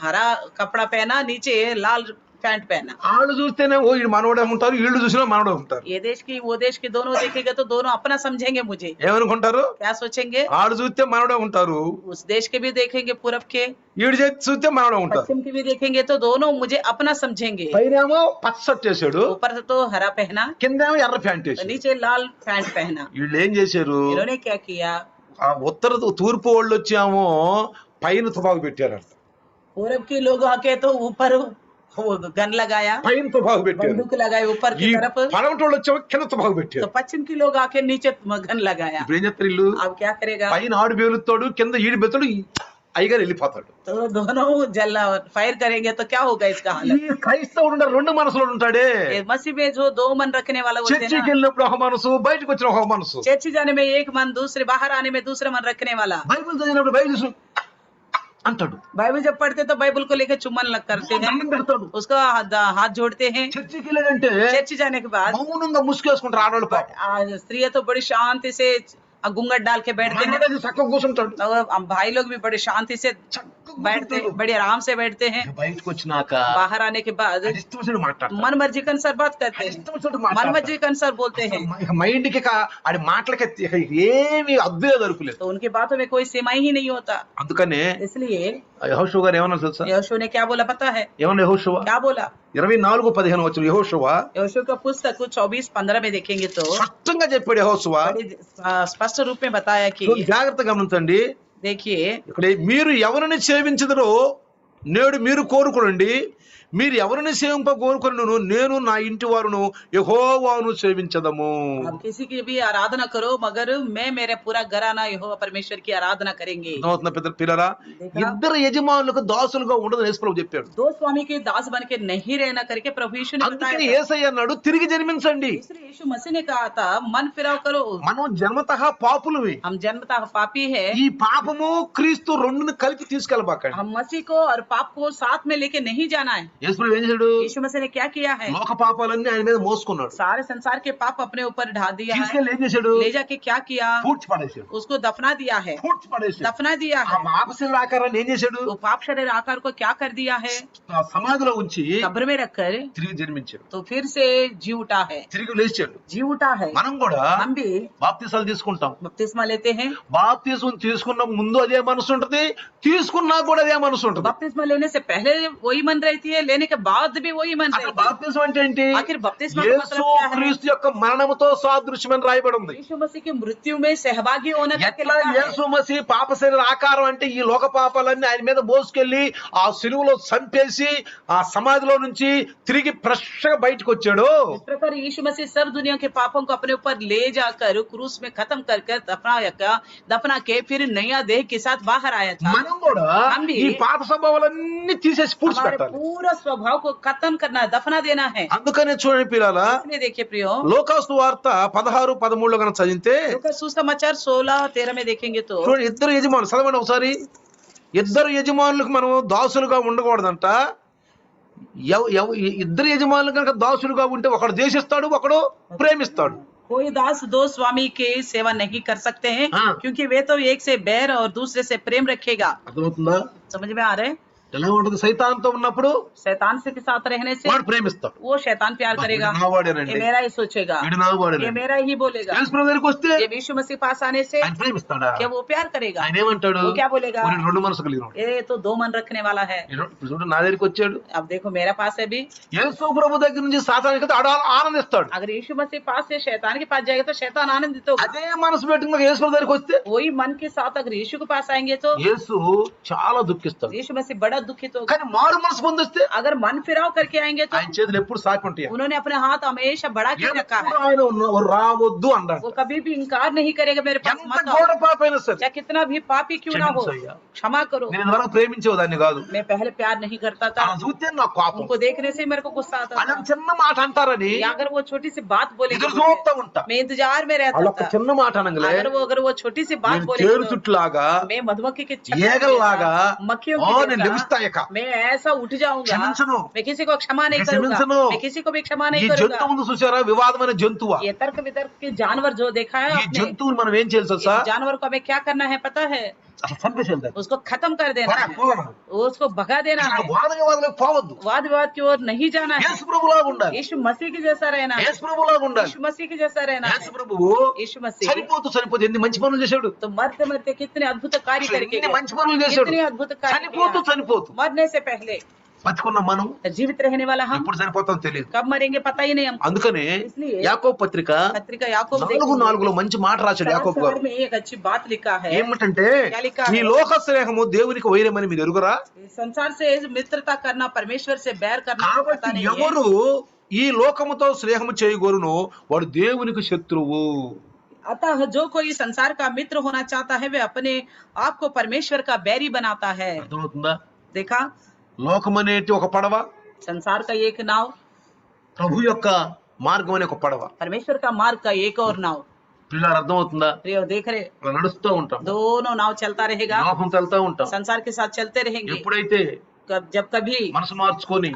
हरा कपड़ा पहना, नीचे लाल पैंट पहना। వాళ్ళు చూస్తేనే ఓ ఈ మనవడే ఉంటారు, వీళ్ళు చూసినా మనవడే ఉంటారు. ये देश की वो देश के दोनों देखेगा तो दोनों अपना समझेंगे मुझे। ఏమనుకుంటారు, क्या सोचेंगे, వాళ్ళు చూస్తే మనవడే ఉంటారు, उस देश के भी देखेंगे पूरब के, వీడు చూస్తే మనవడే ఉంటారు. पश्चिम के भी देखेंगे तो दोनों मुझे अपना समझेंगे। పైనేమో పచ్చ షర్ట్ వేసాడు, ऊपर तो हरा पहना, కిందేమో ఎర్ర ప్యాంట్ तो వేసాడు. नीचे लाल पैंट पहना। వీళ్ళు ఏం చేశారు, इन्होंने क्या किया, ఆ ఉత్తర తూర్పు వాళ్ళు వచ్చామో పైన తుపాకు పెట్టారంట, पूरब के लोग आके तो ऊपर वो गन लगाया, పైన తుపాకు పెట్టారు. बंदूक लगाए ऊपर ఈ की तरफ, పడమట వాళ్ళు వచ్చామో కింద తుపాకు పెట్టారు. तो पश्चिम के लोग आके नीचे गन लगाया। ఇప్పుడు ఏం చేస్తారు వీళ్ళు, अब क्या करेगा, పైన ఆడు బేలుతాడు, కింద ఈడు బెత్తాడు, అయ్యగారు వెళ్ళిపోతాడు. तो दोनों जल फायर करेंगे तो क्या होगा इसका ఈ हालत। క్రైస్తవుడు రెండు మనసులో ఉంటాడే. ये मसीह में जो दो मन रखने वाला होते हैं చర్చికి ना, వెళ్ళినప్పుడు ఒక మనసు, బయటకు వచ్చిన ఒక మనసు. चर्च जाने में एक मन, दूसरे बाहर आने में दूसरा मन रखने वाला। బైబిల్ చదివినప్పుడు బైబిల్ చూసి అంటాడు, बाइबल जब पढ़ते तो बाइबल को लेकर चुम्बन लग करते हैं, దండం పెడతాడు. उसका हाथ जोड़ते हैं। చర్చికి వెళ్ళాడంటే चर्च जाने के बाद మౌనంగా ముసుకేసుకుంటారు ఆడవాళ్ళు. పాపం स्त्रियां तो बड़ी शांति से घूंघट डाल के बैठते हैं, మనోడేమో చక్కగా కూర్చుంటాడు, और भाई लोग भी बड़ी शांति से बैठते हैं, बड़े आराम से बैठते हैं। బయటకు వచ్చినాక बाहर आने के बाद అది ఇష్టం వచ్చినట్టు మాట్లాడతాడు, मन मर्जी के अनुसार बात करते అది हैं, ఇష్టం వచ్చినట్టు मन మాట్లాడతాడు. मर्जी के अनुसार बोलते हैं। మైండ్ కి ఆడి మాటలకి ఏమి అద్భుత దొరుకులేదు. तो उनकी बातों में कोई सीमा ही नहीं होता। అందుకనే इसलिए యెహోషువ గారు ఏమన్నా తెలుసా, यहोशू ने क्या बोला पता है, ఏమన్నా యెహోషువ क्या बोला, 24:15 వచ్చిన యెహోషువ यहोशू का पुस्तक 24:15 में देखेंगे तो స్పష్టంగా చెప్పాడు. యెహోషువ बड़ी स्पष्ट रूप में बताया कि జాగ్రత్తగా గమనించండి, देखिए, ఇక్కడ మీరు ఎవరిని సేవించదరో నేడు మీరు కోరుకోండి, మీరు ఎవరిని సేవింప కోరుకొనును నేను నా ఇంటి వారును యెహోవాను సేవించదము. आप किसी की भी आराधना करो, मगर मैं मेरे पूरा घराना यहोवा परमेश्वर की आराधना करेंगे। నూతన పిల్లరా, ఇద్దరు యజమానులకు దాసులుగా ఉండదని యేసు ప్రభు చెప్పాడు. दो स्वामी के दास बन के नहीं रहना करके प्रभु यीशु ने అందుకని बताया। యేసయ్య అన్నాడు తిరిగి జన్మించండి. इसलिए यीशु मसीह ने कहा था मन फिराव करो। మనం జన్మతః పాపులవి, हम जन्मतः पापी है, ఈ పాపము క్రీస్తు రెండుని కలిపి తీసుకెళ్ళబాకండి. हम मसीह को और पाप को साथ में लेके नहीं जाना है। యేసుప్రభు ఏం చేశాడు? यीशु मसीह ने क्या किया है? లోక పాపాలన్నీ ఆయన మీద మోసుకున్నాడు. सारे संसार के पाप अपने ऊपर ढा दिया है, తీసుకెళ్ళి ఏం చేశాడు? ले जाके क्या किया? పూడ్చి పడేశాడు. उसको दफना दिया है, పూడ్చి పడేశాడు. दफना दिया ఆ है। పాపశరీర ఆకారాన్ని ఏం చేశాడు? वो पाप शरीर आकार को क्या कर दिया है? ఆ సమాధిలో ఉంచి कब्र में रखकर తిరిగి జన్మించాడు. तो फिर से जी उठा है, తిరిగి లేచాడు. जी उठा है। మనం కూడా हम भी బాప్తిసాలు తీసుకుంటాం. बपतिस्मा लेते हैं, బాప్తిసం తీసుకున్న ముందు అదే మనసు ఉంటది, తీసుకున్నా కూడా అదే మనసు ఉంటది. बपतिस्मा लेने से पहले वही मन रहती है, लेने के बाद भी वही मन అసలు रहती है। బాప్తిసం అంటే ఏంటి? आखिर बपतिस्मा का యేసు मतलब क्या है? క్రీస్తు యొక్క మరణముతో సాదృశ్యమని రాయబడి ఉంది. यीशु मसीह की मृत्यु में सहभागी होने तक के ఎట్లా लिखा है। యేసు మసీహ్ పాప శరీర ఆకారం అంటే ఈ లోక పాపాలన్నీ ఆయన మీద మోసుకెళ్లి ఆ సిలువలో చంపేసి ఆ సమాధిలో నుంచి తిరిగి ఫ్రెష్ గా బయటకు వచ్చాడు. इस प्रकार यीशु मसीह सब दुनिया के पापों को अपने ऊपर ले जाकर क्रूस में खत्म कर दफना के फिर नया देह के साथ बाहर आया था। మనం కూడా हम भी ఈ పాత స్వభావాలన్నీ తీసేసి हमारे పూడ్చిపెట్టాలి. पूरा स्वभाव को खत्म करना है, दफना देना है। అందుకనే చూడండి పిల్లలా, इसलिए देखिए प्रियो, లోకాసు వార్త 16-13 కనుక చదివితే लूका सुसमाचार 16-13 में देखेंगे तो చూడండి, ఇద్దరు యజమానులు చదవండి ఒకసారి. ఇద్దరు యజమానులకు మనం దాసులుగా ఉండకూడదంట. ఇద్దరు యజమానులు కనుక దాసులుగా ఉంటే ఒకడు దేశిస్తాడు, ఒకడు ప్రేమిస్తాడు. कोई दास दो स्वामी के सेवा नहीं कर सकते हैं, हाँ। क्योंकि वे तो एक से बैर और दूसरे से प्रेम रखेगा। అర్థమవుతుందా? समझ में आ रहे? ఎలా ఉంటది? సైతాన్తో ఉన్నప్పుడు शैतान से के साथ रहने से వాడు ప్రేమిస్తాడు. वो शैतान प्यार करेगा, వీడు నావాడేనండి, ये मेरा ही सोचेगा, వీడు ये నావాడేనండి. मेरा ही बोलेगा। యేసుప్రభు దగ్గరికి వస్తే ये यीशु मसीह पास आने से ఆయన ప్రేమిస్తాడా? क्या वो प्यार करेगा? ఆయన ఏమంటాడు? वो क्या बोलेगा? వీడు రెండు మనసు కలిగినాడు. ये तो दो मन रखने वाला है। ఇప్పుడు చూడు, నా దగ్గరికి వచ్చాడు. अब देखो मेरा पास है भी, యేసు ప్రభు దగ్గర నుంచి సాతానికి ఆనందిస్తాడు. अगर यीशु मसीह पास से शैतान के पास जाएगा तो शैतान आनंदित होगा। అదే మనసు పెట్టుకుని యేసు ప్రభు దగ్గరికి వస్తే वही मन के साथ अगर यीशु के पास आएंगे तो యేసు చాలా దుఃఖిస్తాడు. यीशु मसीह बड़ा दुखित होगा। కానీ మారు మనసు పొందిస్తే अगर मन फिराव करके आएंगे तो ఆయన చేతులు ఎప్పుడు సాకి ఉంటాయి. उन्होंने अपने हाथ हमेशा बढ़ा के रखा है, ఎప్పుడు ఆయన రావద్దు అన్నాడు. वो कभी भी इनकार नहीं करेगा मेरे पास ఎంత मत ఘోర आओ, పాపైనా సరే चाहे कितना भी पापी क्यों ना हो, క్షమించయ్యా. क्षमा करो। నేను ఇంతవరకు ప్రేమించేదాన్ని కాదు. मैं पहले प्यार नहीं करता था, అలా చూస్తే నాకు కోపం. उनको देखने से मेरे को गुस्सा आता అలా था। చిన్న మాట అంటారని या अगर वो छोटी सी बात बोलेंगे ఎదురు చూస్తా ఉంటా. मैं इंतजार में रहता వాళ్ళొక్క था। చిన్న మాట అనగలే अगर वो छोटी सी बात నేను बोलेंगे తేరు तो చుట్టులాగా मैं मधुमक्खी के चक्कर में ఏగల్లాగా जैसा, मक्खियों నేను की లెగుస్తా जैसा ఇక. मैं ऐसा उठ जाऊंगा, క్షమించను. मैं किसी को क्षमा नहीं मैं करूंगा, క్షమించను. मैं किसी को भी क्षमा ఈ नहीं करूंगा। జంతువు ముందు చూసారా? వివాదమైన జంతువు. ये तर्क वितर्क के जानवर जो देखा है ఈ आपने, జంతువుని మనం ఏం చేయాలి తెలుసా? इस जानवर को हमें क्या करना है पता है? అసలు చంపేసేది. उसको खत्म कर देना है, उसको भगा देना है, వాద వివాదాలకు పోవద్దు. वाद विवाद की ओर नहीं जाना है। యేసు ప్రభులాగా ఉండాలి. यीशु मसीह के जैसा रहना है, యేసు ప్రభులాగా ఉండాలి. यीशु मसीह के जैसा रहना యేసు है। ప్రభువు यीशु मसीह చనిపోతూ ఎన్ని మంచి పనులు చేశాడు. तो मरते मरते कितने अद्भुत कार्य करके ఎన్ని गए, మంచి పనులు చేశాడు. कितने अद्भुत कार्य చనిపోతూ किया। मरने से पहले బతుకున్న మనం जीवित रहने वाला हम ఎప్పుడు చనిపోతాం తెలియదు. कब मरेंगे पता ही नहीं हमको। అందుకనే इसलिए యాకోబు పత్రిక पत्रिका याकूब 4:4 మంచి మాట రాశాడు యాకోబు గారు. में एक अच्छी बात लिखा है, ఏమిటంటే क्या लिखा ఈ है? లోక స్నేహము దేవునికి వైరమని మీరు ఎరుగురా? संसार से मित्रता करना परमेश्वर से बैर करना पता కాబట్టి नहीं है। ఎవరు ఈ లోకముతో స్నేహము చేయగోరునో వాడు దేవునికి శత్రువు. अतः जो कोई संसार का मित्र होना चाहता है वे अपने आप को परमेश्वर का बैरी बनाता है। అర్థమవుతుందా? देखा, లోకం అనేటి ఒక పడవ, संसार का एक नाव, ప్రభు యొక్క మార్గం అనే ఒక పడవ. परमेश्वर का मार्ग का एक और नाव। పిల్లలు అర్థమవుతుందా? प्रियो देख रहे, అలా నడుస్తూ ఉంటాం, दोनों नाव चलता रहेगा, లోకంతో వెళ్తా ఉంటాం. संसार के साथ चलते रहेंगे। ఎప్పుడైతే जब कभी మనసు మార్చుకొని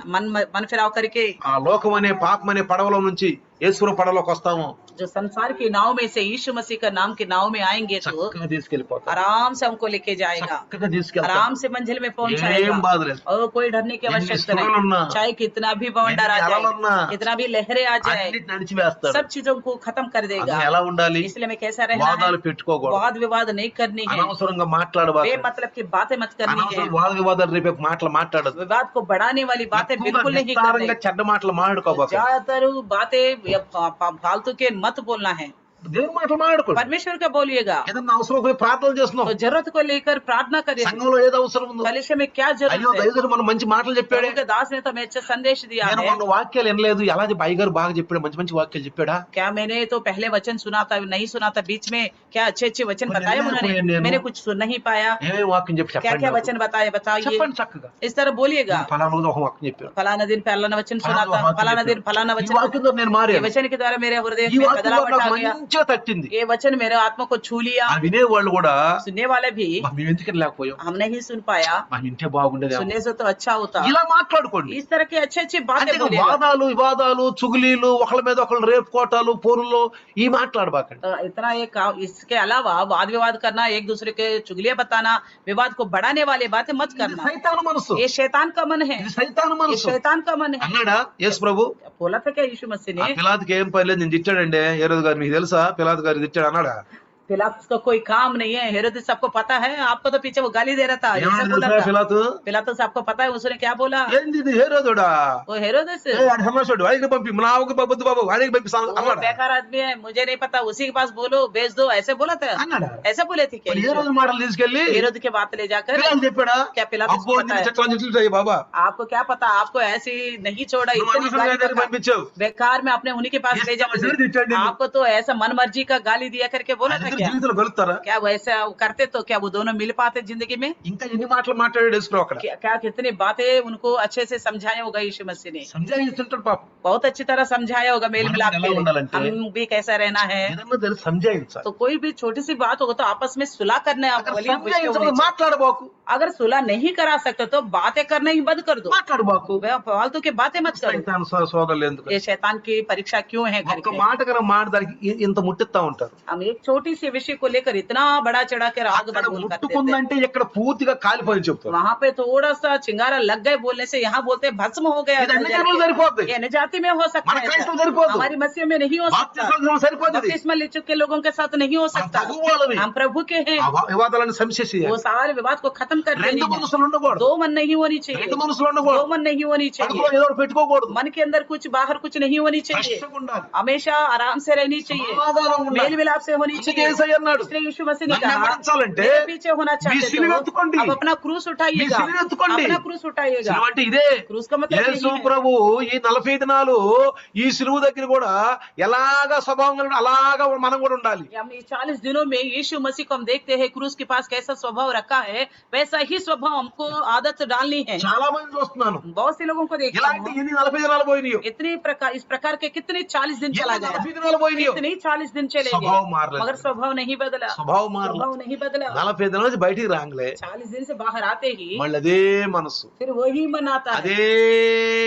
मन फिराव करके ఆ లోకం అనే పాపం అనే పడవలో నుంచి యేసు పడవలోకి వస్తామో जो संसार की नाव में से यीशु मसीह का नाम के नाव में आएंगे तो చక్కగా తీసుకెళ్ళిపోతాం. आराम से हमको लेके जाएगा, చక్కగా తీసుకెళ్తాం. आराम से मंजिल में ఏం पहुंचाएगा బాధ లేదు. और कोई डरने की आवश्यकता శ్రమలున్నా, नहीं। चाहे कितना भी बवंडर आ అలలున్నా, जाए, कितना भी लहरें आ जाए, అన్నిటిని నడిచివేస్తాడు. सब चीजों को खत्म कर देगा। అతను ఎలా ఉండాలి? इसलिए मैं कैसा रहना है? వాదాలు పెట్టుకోకూడదు, वाद विवाद नहीं करनी है, అనవసరంగా మాట్లాడబాకు, बेमतलब की बातें मत करनी है, అనవసరం వాద వివాదాలు రేపే మాటలు మాట్లాడదు, विवाद को बढ़ाने वाली बातें बिल्कुल नहीं करनी, విస్తారంగా చెడ్డ మాటలు మాట్లాడుకోబాకు, ज्यादातर बातें फालतू के मत बोलना है, దేవుని మాటలు మాట్లాడుకోండి. परमेश्वर का बोलिएगा। ఏదన్నా అవసరం పోయి ప్రార్థన చేస్తున్నాం, तो जरूरत को लेकर प्रार्थना करें, సంఘంలో ఏదో అవసరం ఉందో, कलिशे में क्या అయ్యో जरूरत है? దయచేసి మనం మంచి మాటలు చెప్పాడే, प्रभु के दास ने तो हमें अच्छा संदेश दिया నేను है। మొన్న వాక్యాలు వినలేదు, ఎలా బాయిగారు బాగా చెప్పాడు, మంచి మంచి వాక్యాలు చెప్పాడా? क्या मैंने तो पहले वचन सुना था, नहीं सुना था, बीच में क्या अच्छे अच्छे वचन कोई बताए निर्णय कोई उन्होंने, निर्णय। मैंने कुछ सुन नहीं पाया। ఏమేమి వాక్యం చెప్పి क्या చెప్పండి क्या నాకు. वचन बताए बताइए, చెప్పండి చక్కగా. इस तरह बोलिएगा। ఫలానా రోజు ఒక వాక్యం చెప్పారు, फलाना दिन फलाना वचन सुना फलाना था, वाक्य फलाना दिन చెప్పారు. फलाना ఈ वचन, వాక్యంతో నేను ये మారాను, वचन के द्वारा मेरे हृदय ఈ में వాక్యం बदलाव ద్వారా आ నాకు गया, మంచిగా తట్టింది. ये वचन मेरे आत्मा को छू लिया। ఆ వినేవాళ్ళు కూడా सुनने वाले भी మేము ఎందుకు లేకపోయాం, हम नहीं सुन पाया, మనం ఇంటే బాగుండేది, सुनने से तो अच्छा होता। ఇలా మాట్లాడుకోండి. इस तरह की अच्छी अच्छी बातें అంతే बोलिएगा। వాదాలు వివాదాలు చుగులీలు ఒకళ్ళ మీద ఒకళ్ళు రేపుకోటాలు ఫోన్లో ఈ మాట్లాడబాకండి. तो इतना ये इसके अलावा वाद विवाद करना, एक दूसरे के चुगलियां बताना, विवाद को बढ़ाने वाली बातें मत ఇది करना। సైతాను మనసు, ये शैतान का मन है, ఇది సైతాను ये మనసు. शैतान का मन है। అన్నాడా యేసు ప్రభు? बोला था क्या यीशु मसीह ఆ ने? పిలాతుకి ఏం పర్లేదు, నేను తిట్టాడండి హేరోదు గారు, మీకు తెలుసా పిలాతు గారు తిట్టాడు అన్నాడా? पिलातुस का कोई काम नहीं है, हेरोदेस सबको पता है, आपको तो पीछे वो गाली दे रहा था, ऐसा ఏమన్నాడు बोला తెలుసా था। పిలాతు? पिलातुस आपको पता है उसने क्या बोला? ఏంది ఇది హేరోదుడా, वो हेरोदेस వాడి సమస్యడు వాడికి పంపి, నా పంపొద్దు బాబు వాడికి పంపిస్తాను वो అన్నాడా? बेकार आदमी है, मुझे नहीं पता, उसी के पास बोलो, भेज दो, ऐसे बोला था, అన్నాడా? ऐसा बोले थे क्या? మరి ఏ రోజు మాటలు తీసుకెళ్ళి हेरोद के बात ले जाकर పిలాతు చెప్పాడా? क्या पिलातुस అబ్బో को पता నేను है? చెట్ల చెట్లు బాబా, आपको क्या पता, आपको ऐसे ही नहीं छोड़ा, నువ్వు इतनी అనవసరంగా गाली దగ్గరికి बका। పంపించావు. बेकार में अपने उन्हीं के पास ये ले सब जरूर दिखाई जाते, देना। आपको तो ऐसा मन मर्जी का गाली दिया करके बोला था వాళ్ళిద్దరు क्या? జీవితంలో గలుగుతారా? क्या वैसा करते तो क्या वो दोनों मिल पाते जिंदगी में? ఇంకా ఎన్ని మాటలు మాట్లాడాడు యేసు ప్రభు అక్కడ? क्या कितनी बातें उनको अच्छे से समझाया होगा यीशु मसीह ने, సంజాయిస్తుంటాడు పాపం. बहुत अच्छी तरह समझाया होगा मेल మనం मिलाप ఎలా के लिए। ఉండాలంటే, हम भी कैसा रहना है, ఏదన్నా తెలిసి సంజాయించాలి. तो कोई भी छोटी सी बात हो तो आपस में सुलह करने అక్కడ वाली विषय होनी సంజాయించడం चाहिए। మాట్లాడబాకు, अगर सुलह नहीं करा सकते तो बातें करना ही बंद कर दो, మాట్లాడబాకు. फालतू की बातें मत करो। సైతాను సోదరులు ఎందుకు ये शैतान की परीक्षा क्यों है ఒక్క करके మాట కన్నా మాట్లాడడానికి ఇంత ముట్టిస్తా ఉంటారు. हम एक छोटी सी विषय को लेकर इतना बड़ा चढ़ा के आग అక్కడ बबूल करते थे। ముట్టుకుందంటే ఇక్కడ పూర్తిగా కాలిపోయి చెప్తారు. वहाँ पे थोड़ा सा चिंगारा लग गए बोलने से यहाँ बोलते भस्म हो गया। ఇది అన్ని జన్మలు సరిపోద్ది, ये निजाती में हो सकता మన है, క్రైస్తవులు సరిపోదు, हमारी मसीह में नहीं हो सकता, బాప్తిస్మం సరిపోతుంది. बपतिस्मा ले चुके लोगों के साथ नहीं हो सकता। ప్రభు వాళ్ళవి. हम प्रभु के हैं, ఆ వివాదాలను సంశేషియాలి. वो सारे विवाद को खत्म कर రెండు देनी है। మనసులు ఉండకూడదు, दो मन नहीं होनी चाहिए, రెండు మనసులు दो ఉండకూడదు, मन नहीं होनी కడుపులో चाहिए, ఏదో ఒకటి పెట్టుకోకూడదు, मन के अंदर कुछ बाहर कुछ नहीं होनी चाहिए, కష్టంగా ఉండాలి, हमेशा आराम से रहनी चाहिए, సమాధానం मेल ఉండాలి. मिलाप से होनी అందుకే चाहिए। యేసయ్య అన్నాడు, इसलिए यीशु मसीह ने నన్ను कहा, వెంబడించాలంటే मेरे पीछे होना మీ चाहते సిలువ हो ఎత్తుకోండి. अब अपना क्रूस మీ उठाइएगा, సిలువ ఎత్తుకోండి. अपना क्रूस उठाइएगा। సిలువ అంటే ఇదే. क्रूस का मतलब యేసు यही है। ప్రభు ఈ 40 దినాలు ఈ సిలువ దగ్గర కూడా ఎలాగా స్వభావం కలిగి అలాగా మనం కూడా ఉండాలి. हम इस 40 दिनों में यीशु मसीह को हम देखते हैं, क्रूस के पास कैसा स्वभाव रखा है, वैसा ही स्वभाव हमको आदत डालनी है। చాలా మంది చూస్తున్నాను, बहुत से लोगों को देखता ఇలాంటి हूं, ఎన్ని 40 దినాలు పోయినాయో, इतनी प्रकार इस प्रकार के कितने 40 दिन चला ఎన్ని गया, 40 దినాలు పోయినాయో, कितने 40 दिन चले स्वभाव गए, मार लेते। मगर स्वभाव नहीं बदला, స్వభావం మారల. स्वभाव नहीं बदला। 40 దినాల నుంచి బయటికి రాంగలే, 40 दिन से बाहर आते ही మళ్ళీ అదే మనసు, फिर वही मन आता है, అదే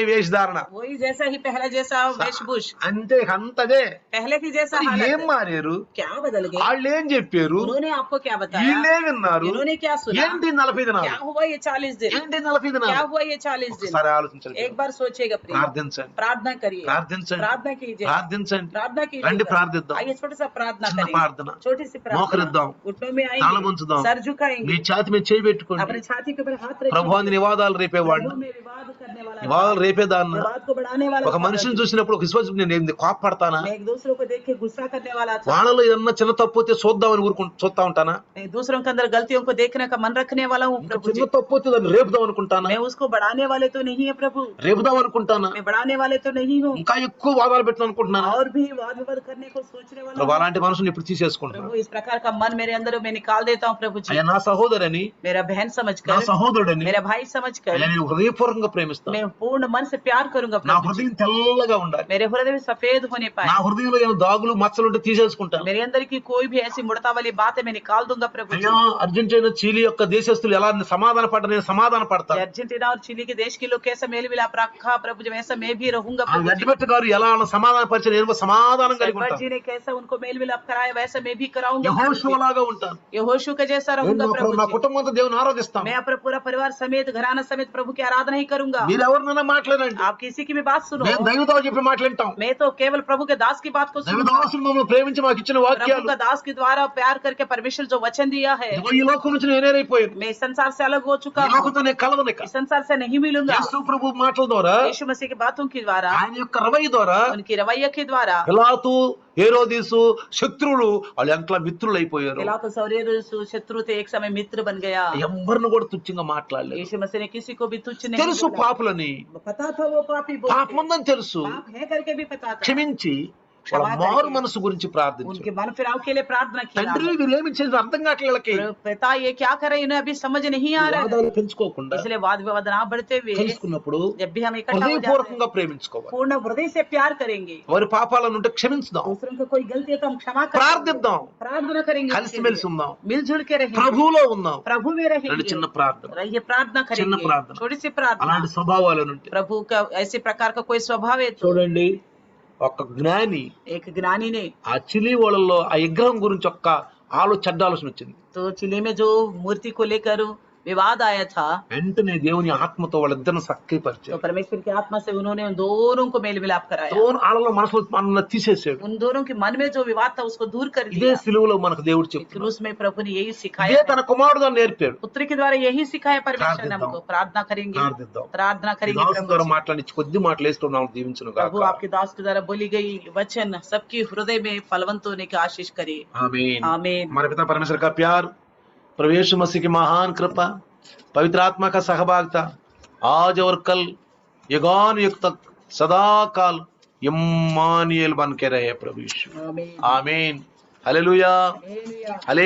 వేషధారణ, वही जैसा ही पहला जैसा वेशभूष, అంతే అంతదే. पहले की जैसा మరి हालत ఏం है। మారారు? क्या बदल गए? వాళ్ళు ఏం చెప్పారు? उन्होंने आपको क्या बताया? వీళ్ళే విన్నారు. इन्होंने क्या सुना? ఏంటి 40 దినాలు? क्या हुआ ये 40 दिन? ఏంటి 40 क्या దినాలు? हुआ ये 40 दिन? ఒకసారి ఆలోచించండి, एक बार सोचिएगा प्रिय, ప్రార్థించండి, प्रार्थना करिए, ప్రార్థించండి, प्रार्थना कीजिए, ప్రార్థించండి. प्रार्थना రండి कीजिए। ప్రార్థిద్దాం, आइए छोटा सा प्रार्थना చిన్న करें, ప్రార్థన. छोटी सी प्रार्थना, మోకరిద్దాం, घुटनों में తల आएंगे, వంచుదాం, सर మీ झुकाएंगे, ఛాతి మీద చేయి పెట్టుకోండి. अपने छाती के ऊपर हाथ ప్రభు रखेंगे। అని నివాదాలు రేపేవాడిని, प्रभु में विवाद करने वाला, నివాదాలు రేపేదాన్న. विवाद को बढ़ाने वाला ఒక था। మనిషిని చూసినప్పుడు ఒక విశ్వాసం నేను ఏంది కోపపడతానా? मैं एक दूसरों को देख के गुस्सा करने वाला था, వాళ్ళలో ఏదన్నా చిన్న తప్పు అయితే చూద్దామని చూస్తా ఉంటానా? मैं दूसरों के अंदर गलतियों को देखने का मन रखने वाला हूँ ఇంకా प्रभु जी। చిన్న తప్పు అయితే దాన్ని రేపుదాం అనుకుంటానా? मैं उसको बढ़ाने वाले तो नहीं है प्रभु, రేపుదాం అనుకుంటానా? मैं बढ़ाने वाले तो नहीं हूँ, ఇంకా ఎక్కువ వాదాలు పెట్టాను అనుకుంటున్నానా? और भी वाद विवाद करने को सोचने वाला ప్రభు हूँ। అలాంటి మనుషుని ఇప్పుడు తీసేసుకుంటున్నాను. प्रभु इस प्रकार का मन मेरे अंदर मैं निकाल देता हूँ प्रभु जी। అయ్యా నా సహోదరని, मेरा बहन నా समझकर, సహోదరుడని मेरा भाई समझकर అయ్యా నేను హృదయపూర్వకంగా ప్రేమిస్తాను. मैं पूर्ण मन से प्यार करूंगा నా प्रभु जी। హృదయం తెల్లగా ఉండాలి. मेरे हृदय में सफेद होने నా पाए, హృదయంలో ఏమైనా దాగులు మచ్చలు ఉంటే తీసేసుకుంటాను. मेरे अंदर की कोई भी ऐसी मुड़ता वाली बात है मैं निकाल दूंगा प्रभु जी। అయ్యా అర్జెంటీనా చిలీ యొక్క దేశస్తులు ఎలా సమాధాన పడ్డ నేను సమాధాన పడతాను. अर्जेंटीना और चिली के देश के लोग कैसा मेल मिलाप रखा प्रभु जी, वैसा मैं भी रहूंगा ఆ प्रभु जी। గడ్డిపెట్ట గారు ఎలా సమాధాన పరిచయం నేను సమాధానం కలిగి सरपंच ఉంటాను. जी ने कैसा उनको मेल मिलाप कराया वैसा मैं भी कराऊंगा प्रभु जी। యెహోషువలాగా ఉంటాను. यहोशू का जैसा रहूंगा నేను प्रभु నా जी। కుటుంబంతో దేవుని ఆరాధిస్తాను. मैं अपना पूरा परिवार समेत घराना समेत प्रभु की आराधना ही करूंगा। మీరు ఎవరినైనా మాట్లాడండి, आप किसी की भी बात सुनो, మేము దైవతో చెప్పి మాట్లాడతాం. मैं तो केवल प्रभु के दास की बात को सुनूंगा। దైవదాసులు మమ్మల్ని ప్రేమించి మాకు ఇచ్చిన प्रभु వాక్యాలు का दास के द्वारा प्यार करके परमेश्वर जो वचन दिया है, ఇదిగో ఈ లోకం నుంచి నేనేరైపోయాను. मैं इस संसार से अलग हो चुका ఈ हूँ, లోకంతో నేను కలవనిక. इस संसार से नहीं मिलूंगा। యేసు ప్రభు మాటల ద్వారా, यीशु मसीह की बातों के द्वारा, ఆయన యొక్క రవయ్య ద్వారా उनकी रवैया के द्वारा పిలాతు, హేరోదీసు శత్రువులు వాళ్ళు ఎంట్లా మిత్రులు అయిపోయారు. पिलातुस और हेरोदेस शत्रु थे, एक समय मित्र बन गया। ఎవరిని కూడా తుచ్చంగా మాట్లాడలేదు. यीशु मसीह ने किसी को भी तुच्छ नहीं తెలుసు बोला। పాపులని, पता था वो पापी बोलते, పాపం ఉందని తెలుసు, पाप है करके भी पता था, క్షమించి వాళ్ళ क्षमा మారు करके మనసు గురించి ప్రార్థించు. उनके मन फिराव के लिए प्रार्थना की। తండ్రి వీళ్ళు ఏమి చేసి అర్థం కావట్లేదు వీళ్ళకి. पिता ये क्या कर रहे हैं, इन्हें अभी समझ नहीं आ रहा है, వాదాలు పెంచుకోకుండా इसलिए वाद विवाद ना बढ़ते हुए కలుసుకున్నప్పుడు जब भी हम इकट्ठा हो जाते हैं హృదయపూర్వకంగా ప్రేమించుకోవాలి. पूर्ण हृदय से प्यार करेंगे, వారి పాపాలను ఉంటే క్షమించుదాం, दूसरों को कोई गलती है तो हम क्षमा करेंगे, ప్రార్థిద్దాం, प्रार्थना करेंगे, కలిసిమెలిసి ఉందాం, मिलजुल के रहेंगे, ప్రభువులో ఉందాం. प्रभु में రెండు रहेंगे, చిన్న ప్రార్థన, ये प्रार्थना చిన్న करेंगे, प्रार्थना. छोटी सी प्रार्थना। అలాంటి స్వభావాలను ఉంటే प्रभु का ऐसे प्रकार का कोई स्वभाव है तो చూడండి, ఒక జ్ఞాని एक ज्ञानी ने ఆ చిలి వాళ్ళలో ఆ విగ్రహం గురించి ఒక్క చెడ్డ ఆలోచన వచ్చింది. तो चिले में जो मूर्ति को लेकर विवाद आया था, వెంటనే దేవుని ఆత్మతో వాళ్ళిద్దరిని సఖ్యపరిచారు. तो परमेश्वर की आत्मा से उन्होंने उन दोनों को मेल मिलाप कराया, వాళ్ళలో మనసులో మనల్ని తీసేసాడు. उन दोनों के मन में जो विवाद था उसको दूर कर ఇదే दिया। సిలువలో మనకు దేవుడు చెప్తున్నాడు. क्रूस में प्रभु ने यही ఇదే सिखाया है, తన కుమారుడు అని నేర్పాడు. पुत्र के द्वारा यही सिखाया परमेश्वर ने प्रार्थना हमको। प्रार्थना करेंगे, ప్రార్థిద్దాం. प्रार्थना ఈ करेंगे దాసు प्रभु ద్వారా से। మాట్లాడి కొద్ది మాటలు వేస్తున్నాం, దీవించును प्रभु గాక. आपके दास के द्वारा बोली गई वचन सबकी हृदय में फलवंत होने की आशीष करे, आमीन. आमीन। हमारे पिता परमेश्वर का प्यार, प्रभु यीशु मसीह की महान कृपा, पवित्र आत्मा का सहभागिता आज और कल युगान युग तक सदा काल इम्मानुएल बन के रहे प्रभु यीशु. आमीन, आमीन. हालेलुया. हालेलुया। हाले